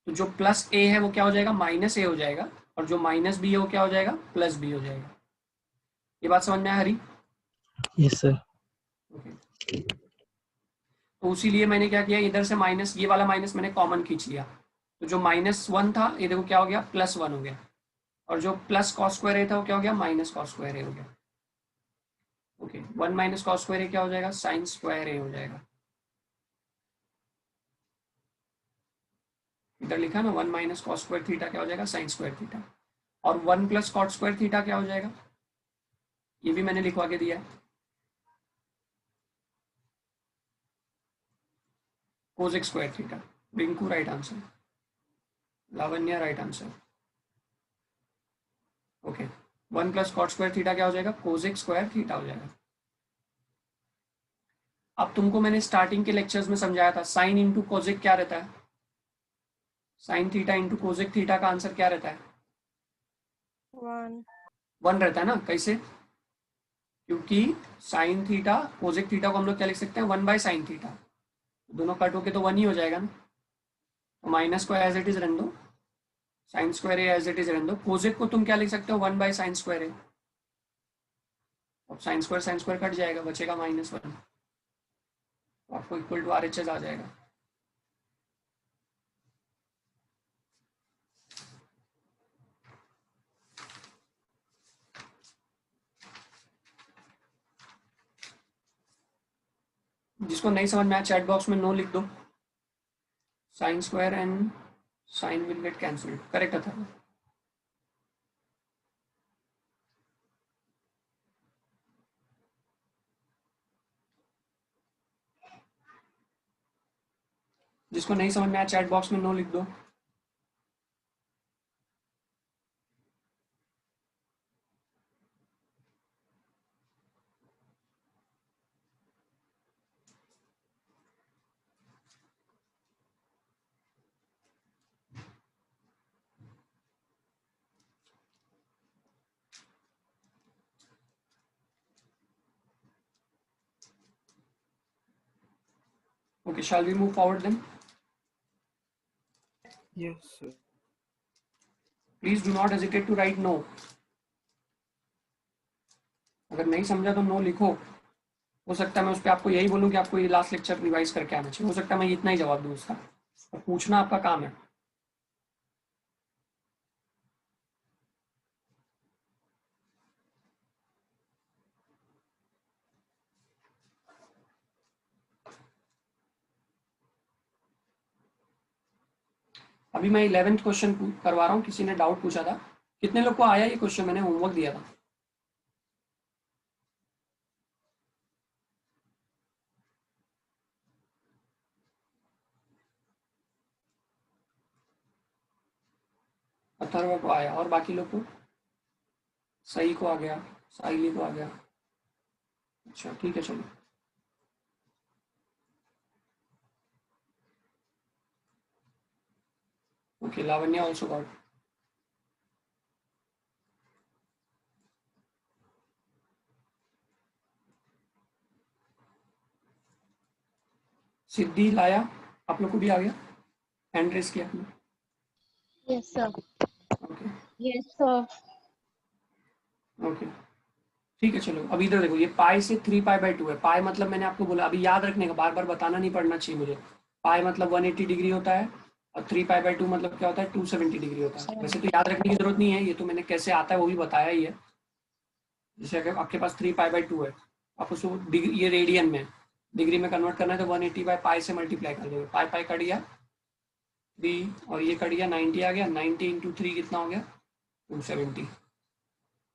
तो जो प्लस a है वो क्या हो जाएगा, माइनस a हो जाएगा, और जो माइनस b है वो क्या हो जाएगा, प्लस b हो जाएगा। ये बात समझ में आया हरी? Yes sir. ओके। तो इसीलिए मैंने क्या किया, इधर से माइनस, ये वाला माइनस मैंने कॉमन खींच लिया, तो जो -1 था ये देखो क्या हो गया, +1 हो गया, और जो प्लस कॉस स्क्वायर ए था वो क्या हो गया, माइनस कॉस स्क्वायर ए हो गया। ओके, 1 माइनस कॉस स्क्वायर ए क्या हो जाएगा, साइन स्क्वायर ए हो जाएगा। इधर लिखा ना 1 माइनस कॉस स्क्वायर थीटा क्या हो जाएगा, साइन स्क्वायर थीटा, और 1 प्लस कॉट स्क्वायर थीटा क्या हो जाएगा, ये भी मैंने लिखवा के दिया है, cosec square theta. Rinku right answer, Lavanya right answer. Okay, 1 plus cot square theta क्या हो जाएगा, कोसेक स्क्वायर थीटा हो जाएगा। अब तुमको मैंने स्टार्टिंग के लेक्चर्स में समझाया था, साइन इंटू कोसेक क्या रहता है, sign theta into cosec theta का आंसर क्या रहता है, 1 रहता है ना। कैसे, क्योंकि साइन थीटा कोसेक थीटा को हम लोग क्या लिख सकते हैं, 1/साइन थीटा, दोनों कट होके तो 1 ही हो जाएगा ना, तो माइनस को एज इट इज रहने दो, sine square a as it is रहने दो, कोसेक को तुम क्या लिख सकते हो, 1/साइन स्क्वायर ए, अब साइन स्क्वायर कट जाएगा, बचेगा -1, तो आपको इक्वल टू RHS आ जाएगा। जिसको नहीं समझ में आया चैट बॉक्स में नो लिख दो, sine square and sine will get cancelled, correct था। जिसको नहीं समझ में आया चैट बॉक्स में नो लिख दो। Okay, shall we move forward then? Yes, sir. Please do not hesitate to write no. अगर नहीं समझा तो नो लिखो, हो सकता है मैं उस पर आपको यही बोलूं कि आपको ये लास्ट लेक्चर रिवाइज करके आना चाहिए, हो सकता है मैं इतना ही जवाब दूं उसका, और पूछना आपका काम है। अभी मैं 11th क्वेश्चन करवा रहा हूँ, किसी ने डाउट पूछा था, कितने लोग को आया ये क्वेश्चन, मैंने होमवर्क दिया था। अथर्व को आया और बाकी लोग को सही को आ गया, साइली को आ गया। अच्छा ठीक है चलो। Okay Lavanya also got. Siddhi लाया, आप लोग को भी आ गया? हैंड रेस किया आपने? Yes, sir. Okay Yes, sir. Okay ठीक है चलो। अब इधर देखो, ये पाई से 3π/2 है। पाई मतलब मैंने आपको बोला, अभी याद रखने का, बार बार बताना नहीं पड़ना चाहिए मुझे। पाई मतलब 180 डिग्री होता है और 3π/2 मतलब क्या होता है, 270 डिग्री होता है। वैसे तो याद रखने की जरूरत नहीं है, ये तो मैंने कैसे आता है वो भी बताया ही है। जैसे अगर आपके पास 3π/2 है, आप उसको डिग्री, ये रेडियन में डिग्री में कन्वर्ट करना है तो 180/π से मल्टीप्लाई कर देंगे। पाई पाई कट गया 3 और ये कट गया 90 आ गया। 90 × 3 कितना हो गया, 270।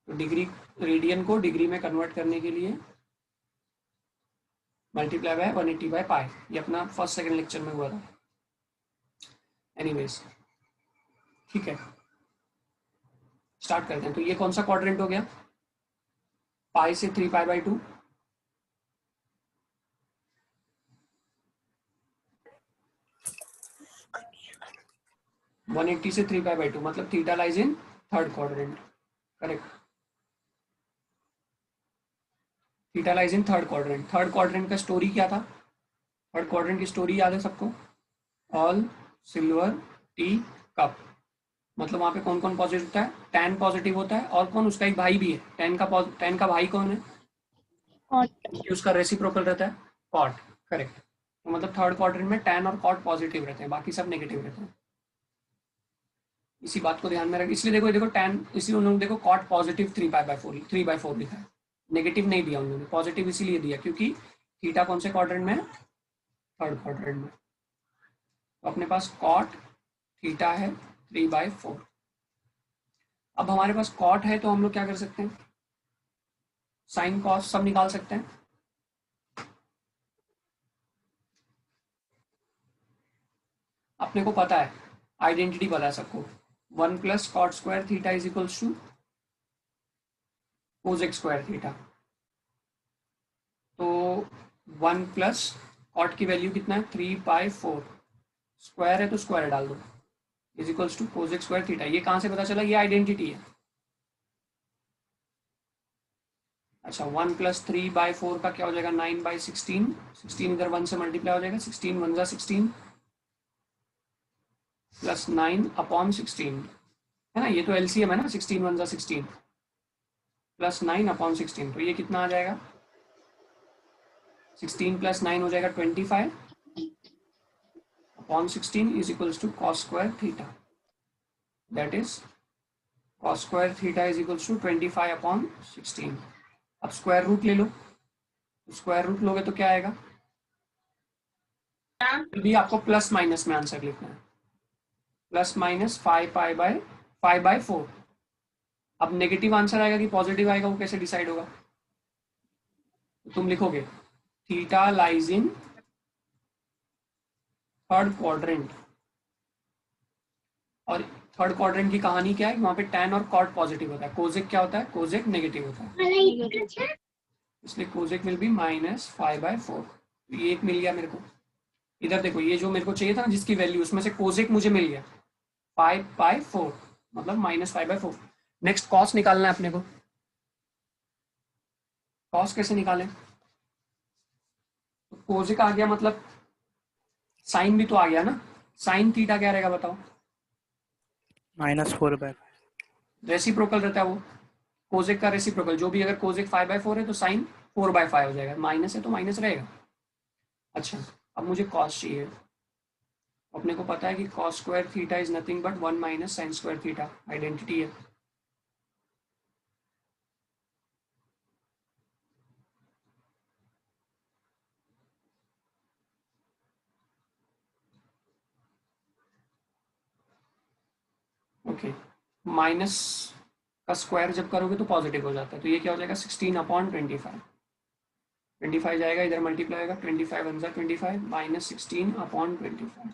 तो डिग्री, रेडियन को डिग्री में कन्वर्ट करने के लिए मल्टीप्लाई बाय 180/π। ये अपना फर्स्ट सेकंड लेक्चर में हुआ था। एनीवेज ठीक है, स्टार्ट करते हैं। तो ये कौन सा क्वाड्रेंट हो गया, पाई से 3π/2। वन 180 से 3π/2 मतलब theta lies in third quadrant. Correct, theta lies in third quadrant. Third quadrant का स्टोरी क्या था? थर्ड क्वाड्रेंट की स्टोरी याद है सबको? All silver tea cup. मतलब वहां पे कौन कौन पॉजिटिव होता है? टैन पॉजिटिव होता है और कौन, उसका एक भाई भी है। टैन का भाई कौन है? Cot. उसका रेसिप्रोकल रहता है कॉट। करेक्ट, तो मतलब थर्ड क्वाड्रेंट में टैन और कॉट पॉजिटिव रहते हैं, बाकी सब नेगेटिव रहते हैं। इसी बात को ध्यान में रख, इसलिए देखो देखो टैन, इसलिए उन्होंने देखो कॉट पॉजिटिव 3π/4 लिखा है, नेगेटिव नहीं दिया उन्होंने। पॉजिटिव इसीलिए दिया क्योंकि थीटा कौन से क्वाड्रेंट में है? थर्ड क्वाड्रेंट में। तो अपने पास कॉट थीटा है 3/4। अब हमारे पास कॉट है तो हम लोग क्या कर सकते हैं, साइन कॉस सब निकाल सकते हैं। अपने को पता है, आइडेंटिटी पता है सबको, 1 + cot² theta is equals to cosec² theta. तो 1 + cot की वैल्यू कितना है, 3/4। स्क्वायर है तो स्क्वायर डाल दो, is equals to cosec² theta. ये कहाँ से पता चला? ये आइडेंटिटी है। अच्छा 1 + 3/4 का क्या हो जाएगा, 9/16। 16 इधर 1 से मल्टीप्लाई हो जाएगा, 16 1 × 16 प्लस 9/16 है ना। ये तो एलसीएम है ना, 16 1 × 16 प्लस 9/16। तो ये कितना आ जाएगा, 16 + 9 हो जाएगा 25/16 is equals to cos² theta. That is cos² theta is equals to 25/16। अब स्क्वायर रूट ले लो, स्क्वायर रूट लोगे तो क्या आएगा, फिर भी आपको प्लस माइनस में आंसर लिखना है, +/5/4। अब नेगेटिव आंसर आएगा कि पॉजिटिव आएगा, वो कैसे डिसाइड होगा? तो तुम लिखोगे theta lies in third quadrant. और थर्ड क्वाड्रेंट की कहानी क्या है, वहां पे टैन और कॉट पॉजिटिव होता है, कोजेक क्या होता है, कोजेक नेगेटिव होता है, इसलिए कोजेक विल बी -5/4। ये एक मिल गया मेरे को। इधर देखो, ये जो मेरे को चाहिए था ना जिसकी वैल्यू, उसमें से कोजेक मुझे मिल गया 5/4 मतलब -5/4। नेक्स्ट कॉस निकालना है अपने को। कॉस कैसे निकालें? तो कोजेक आ गया मतलब साइन भी तो आ गया ना। साइन थीटा क्या रहेगा बताओ? -4/5। रेसिप्रोकल रहता है वो, कोजेक का रेसिप्रोकल। जो भी, अगर कोजेक 5/4 है तो साइन 4/5 हो जाएगा, माइनस है तो माइनस रहेगा। अच्छा अब मुझे कॉस चाहिए। अपने को पता है कि cos² theta is nothing but 1 - sin² theta, identity है। ओके, माइनस का स्क्वायर जब करोगे तो पॉजिटिव हो जाता है, तो ये क्या हो जाएगा 16/25। 25 जाएगा इधर मल्टीप्लाई होगा, 25 1 × 25 -16/25।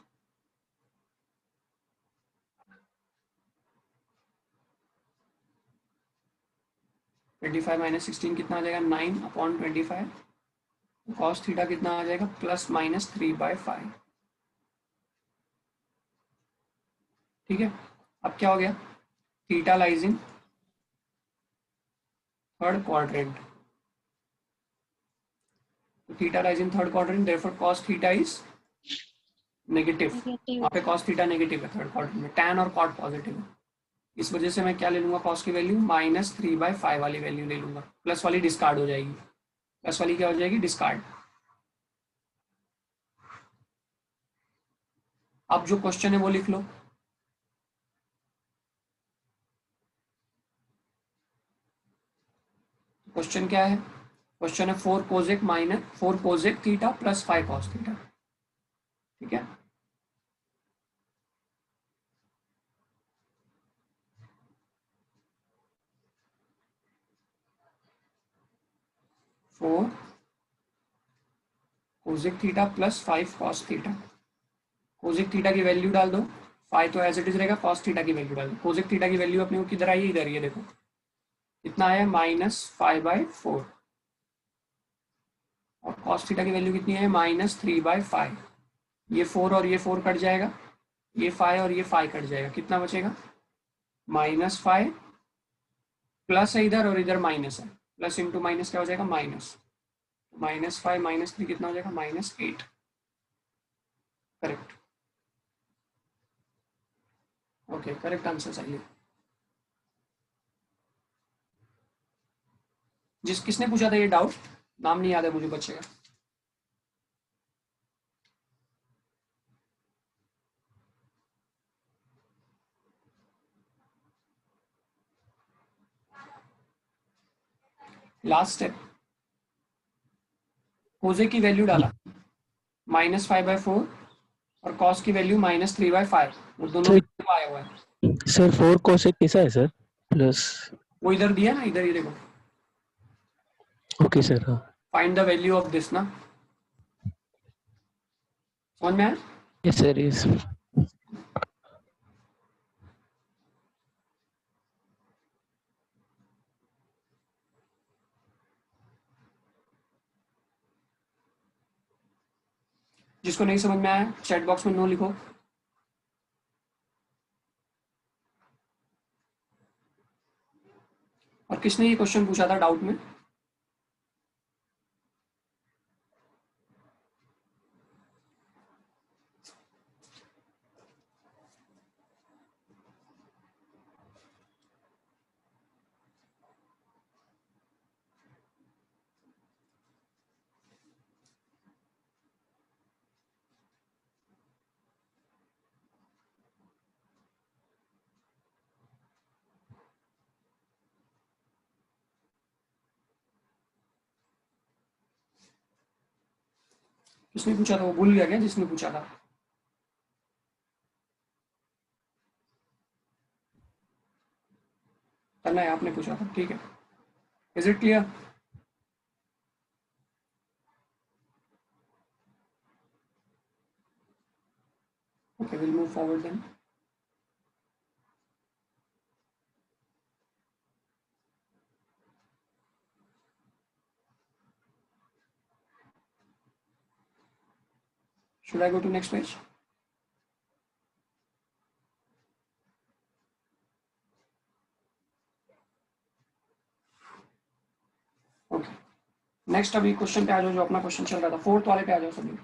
25 माइनस 16 कितना आ जाएगा 9/25। कॉस थीटा कितना आ जाएगा +-3/5। ठीक है, अब क्या हो गया, theta lies in third quadrant, theta lies in third quadrant, therefore cos theta is negative. Negative. वहाँ पे cos थीटा नेगेटिव है थर्ड क्वाड्रेंट में, tan और cot पॉजिटिव है। इस वजह से मैं क्या ले लूंगा, cos की वैल्यू -3/5 वाली वैल्यू ले लूंगा, प्लस वाली डिस्कार्ड हो जाएगी, प्लस वाली क्या हो जाएगी, डिस्कार्ड। अब जो क्वेश्चन है वो लिख लो। क्वेश्चन क्या है, क्वेश्चन है 4 cosec theta plus 5 cos theta. ठीक है, four cosec theta plus 5 cos theta. Cosec theta की वैल्यू डाल दो, 5 तो एज इट इज रहेगा, कॉस थीटा की वैल्यू डाल दो। कोसेक थीटा की वैल्यू अपने को किधर आई है, इधर, ये देखो कितना आया, -5/4, और कॉस थीटा की वैल्यू कितनी है, -3/5। ये 4 और ये 4 कट जाएगा, ये 5 और ये 5 कट जाएगा, कितना बचेगा, -5, प्लस है इधर और इधर माइनस है, प्लस इंटू माइनस क्या हो जाएगा, माइनस, -5 -3 कितना हो जाएगा, -8। करेक्ट, ओके, करेक्ट आंसर चाहिए। किसने पूछा था ये डाउट, नाम नहीं याद है मुझे बच्चे का। लास्ट स्टेप, कोसेक की वैल्यू डाला -5/4 और कॉस की वैल्यू -3/5, वो दोनों में आया हुआ है। सर 4 कोसेक कैसा है सर, प्लस? वो इधर दिया ना, इधर ये देखो, ओके सर, हाँ। Find the value of this ना, समझ में आया। Yes sir, yes. जिसको नहीं समझ में आया चैट बॉक्स में नो लिखो। और किसने ये क्वेश्चन पूछा था डाउट में, किसने पूछा था, वो भूल गया क्या जिसने पूछा था। करना है, आपने पूछा था, ठीक है। Is it clear. Okay, will move forward then. Should I go to next page? Okay, next अभी क्वेश्चन पे आ जाओ, जो अपना क्वेश्चन चल रहा था, 4th वाले पे आ जाओ सभी।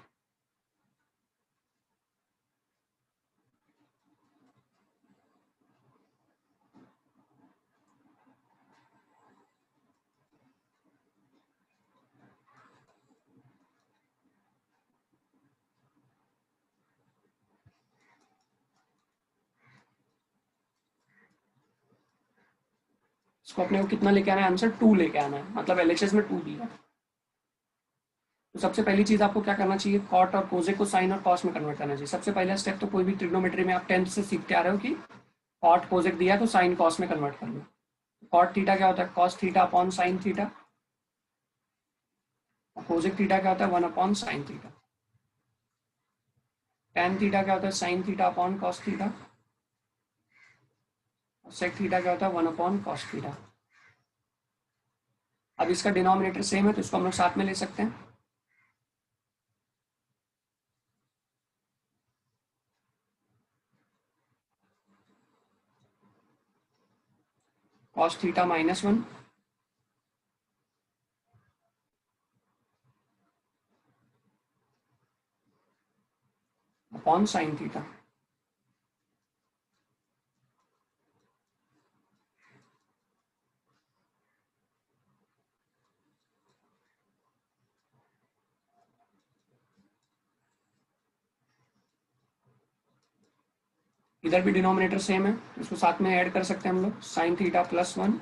इसको अपने को कितना लेके आना है, आंसर 2 लेके आना है, मतलब एलएचएस में 2 दिया। तो सबसे पहली चीज आपको क्या करना चाहिए, कॉट और कोसेक को साइन और कॉस में कन्वर्ट करना चाहिए। सबसे पहला स्टेप तो कोई भी ट्रिग्नोमेट्री में आप 10th से सीखते आ रहे हो कि कॉट कोसेक दिया तो साइन कॉस में कन्वर्ट कर लो। कॉट थीटा क्या होता है, cos theta upon sine theta, और कोसेक थीटा क्या होता है, 1 upon sine theta. Tan theta क्या होता है, sine theta upon cos theta, और सेक थीटा क्या होता है, 1 अपॉन कॉस थीटा। अब इसका डिनोमिनेटर सेम है तो इसको हम लोग साथ में ले सकते हैं। cos theta -1 upon sine theta. इधर भी डिनोमिनेटर सेम है तो इसको साथ में ऐड कर सकते हैं हम लोग, sign theta +1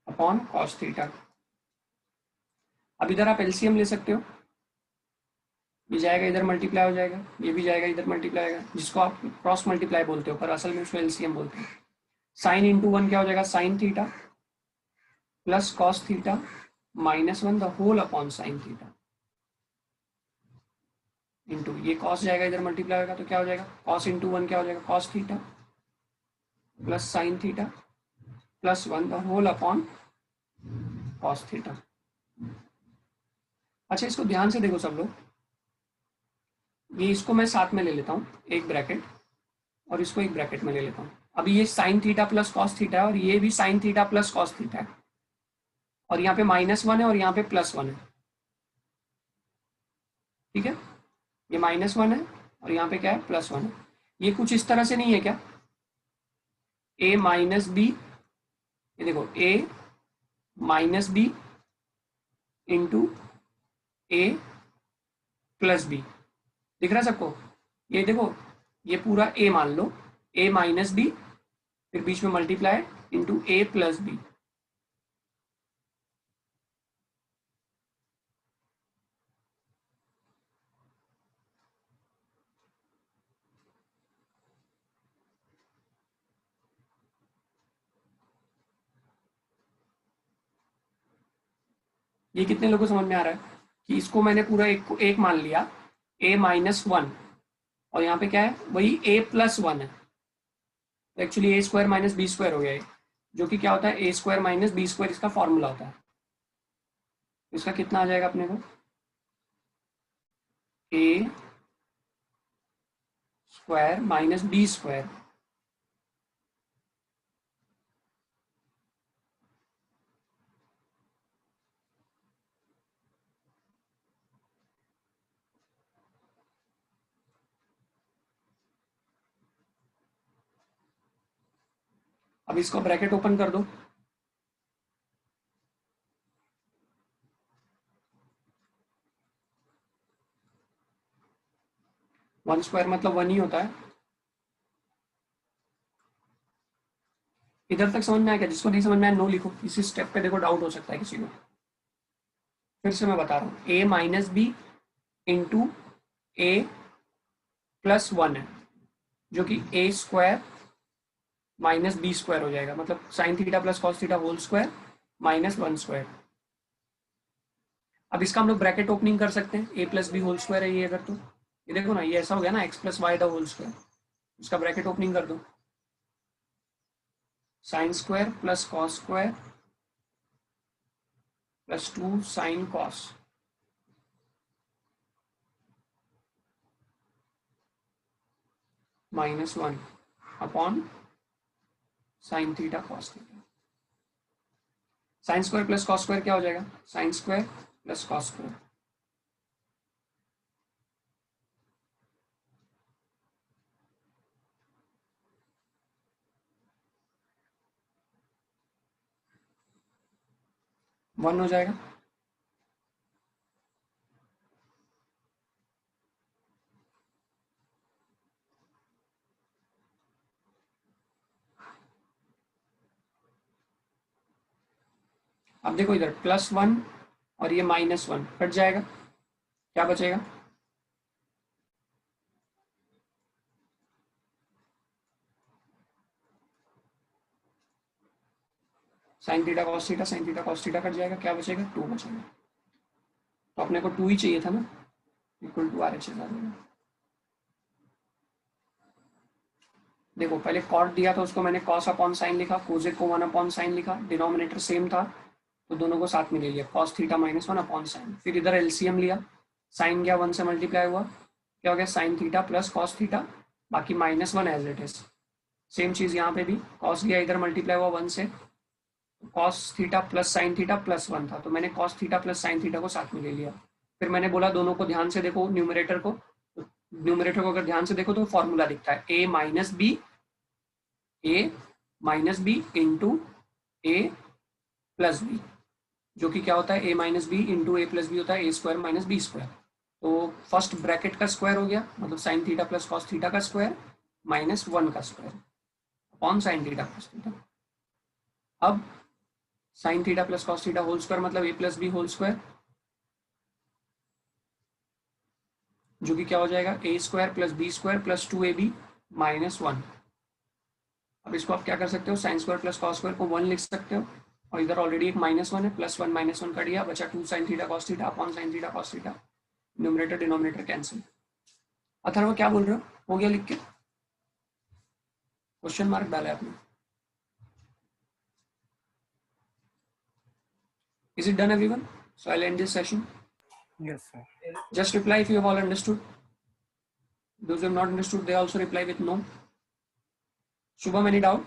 upon cos theta. अब इधर आप एलसीएम ले सकते हो, ये जाएगा इधर मल्टीप्लाई हो जाएगा, ये भी जाएगा इधर मल्टीप्लाई होगा, जिसको आप क्रॉस मल्टीप्लाई बोलते हो पर असल में उसको एलसीएम बोलते हैं। साइन इंटू 1 क्या हो जाएगा, sine theta plus cos theta -1 the whole upon sine theta into ये कॉस जाएगा इधर मल्टीप्लाई होगा तो क्या हो जाएगा, कॉस इंटू 1 क्या हो जाएगा, cos theta plus sine theta +1 the whole upon cos theta. अच्छा इसको ध्यान से देखो सब लोग, ये इसको मैं साथ में ले लेता हूँ एक ब्रैकेट और इसको एक ब्रैकेट में ले लेता हूँ। अभी ये sign theta plus cos theta है और ये भी sign theta plus cos theta है और यहाँ पे -1 है और यहाँ पे +1 है, ठीक है, ये -1 है और यहाँ पे क्या है, +1 है। ये कुछ इस तरह से नहीं है क्या, a माइनस बी, ये देखो a minus B into a plus b, दिख रहा है सबको, ये देखो ये पूरा a मान लो, a माइनस बी फिर बीच में multiply into a plus b. ये कितने लोगों को समझ में आ रहा है कि इसको मैंने पूरा एक मान लिया a -1 और यहाँ पे क्या है, वही a +1 है, तो actually a square minus B square हो गया है, जो कि क्या होता है, a square minus B square इसका फॉर्मूला होता है। इसका कितना आ जाएगा अपने को, a square minus B square अब इसको ब्रैकेट ओपन कर दो, वन स्क्वायर मतलब 1 ही होता है। इधर तक समझ में आया क्या, जिसको नहीं समझ में आया नो लिखो, इसी स्टेप पे देखो डाउट हो सकता है किसी को। फिर से मैं बता रहा हूँ, a minus B into a +1 है, जो कि a square minus B square हो जाएगा, मतलब sine theta plus cos theta whole square -1 square. अब इसका हम लोग ब्रैकेट ओपनिंग कर सकते हैं, a plus B whole square है ये, अगर तो ये देखो ना, ये ऐसा हो गया ना, x + y the whole square, इसका ब्रैकेट ओपनिंग कर दो, sine square plus cos square +2 sine cos -1 upon sine theta cos theta. Sine square plus cos square क्या हो जाएगा, sine square plus cos square, one हो जाएगा। अब देखो इधर +1 और ये -1 कट जाएगा, क्या बचेगा, sign theta cos theta, sign theta cos theta cut जाएगा, क्या बचेगा, 2 बचेगा। तो अपने को 2 ही चाहिए था ना, इक्वल टू RHS आ जाएगा। देखो पहले कॉट दिया था उसको मैंने कॉस अपॉन साइन लिखा, कोजेक को 1 अपॉन साइन लिखा, डिनोमिनेटर सेम था तो दोनों को साथ में ले लिया, cos theta minus 1 upon sign. फिर इधर एलसीएम लिया, साइन गया 1 से मल्टीप्लाई हुआ, क्या हो गया sin theta plus cos theta, बाकी -1 एज इट इज। सेम चीज यहाँ पे भी, cos गया इधर मल्टीप्लाई हुआ 1 से, cos theta plus sin theta plus 1 था, तो मैंने cos theta plus sin theta को साथ में ले लिया। फिर मैंने बोला दोनों को ध्यान से देखो, न्यूमरेटर को अगर ध्यान से देखो तो फॉर्मूला दिखता है a minus B into a plus B, जो कि क्या होता है a minus B into A plus B होता है a square minus B square. तो फर्स्ट ब्रैकेट का स्क्वायर हो गया, मतलब sine theta plus cos theta का स्क्वायर माइनस 1 का square upon sine theta plus theta. अब sine theta plus cos theta whole square मतलब a plus B whole square, जो कि क्या हो जाएगा a square plus B square plus 2ab minus 1। अब इसको आप क्या कर सकते हो, sine square plus cos square को 1 लिख सकते हो, और इधर ऑलरेडी एक -1 है, +1 -1 कर दिया, बचा 2 sign theta cos theta upon sine theta cos theta, numerator denominator cancel. Atharva क्या बोल रहे हो गया लिख के? क्वेश्चन मार्क डाला है आपने? Is it done everyone? So I'll end this session. Yes, sir. Just reply if you have all understood. Those who have not understood, they also reply with no. Shubham, any doubt?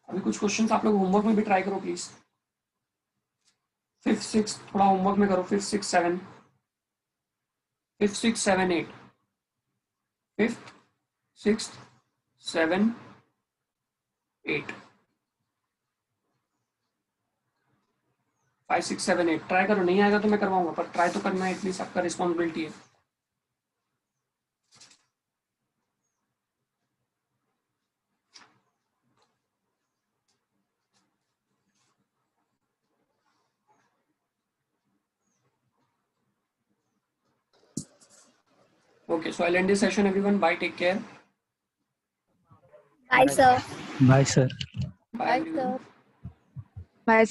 अभी कुछ questions आप लोग homework में भी try करो please. 5th 6th थोड़ा homework में करो, 5th 6th 7 5th 6th 7 8 5th 6th 7 8 5 6 7 8 try करो, नहीं आएगा तो मैं करवाऊंगा, पर ट्राई तो करना है एटलीस्ट, आपका रिस्पॉन्सिबिलिटी है। Okay, so I'll end this session everyone. Bye, take care. Bye, sir. Bye, sir. Bye everyone. Bye, sir.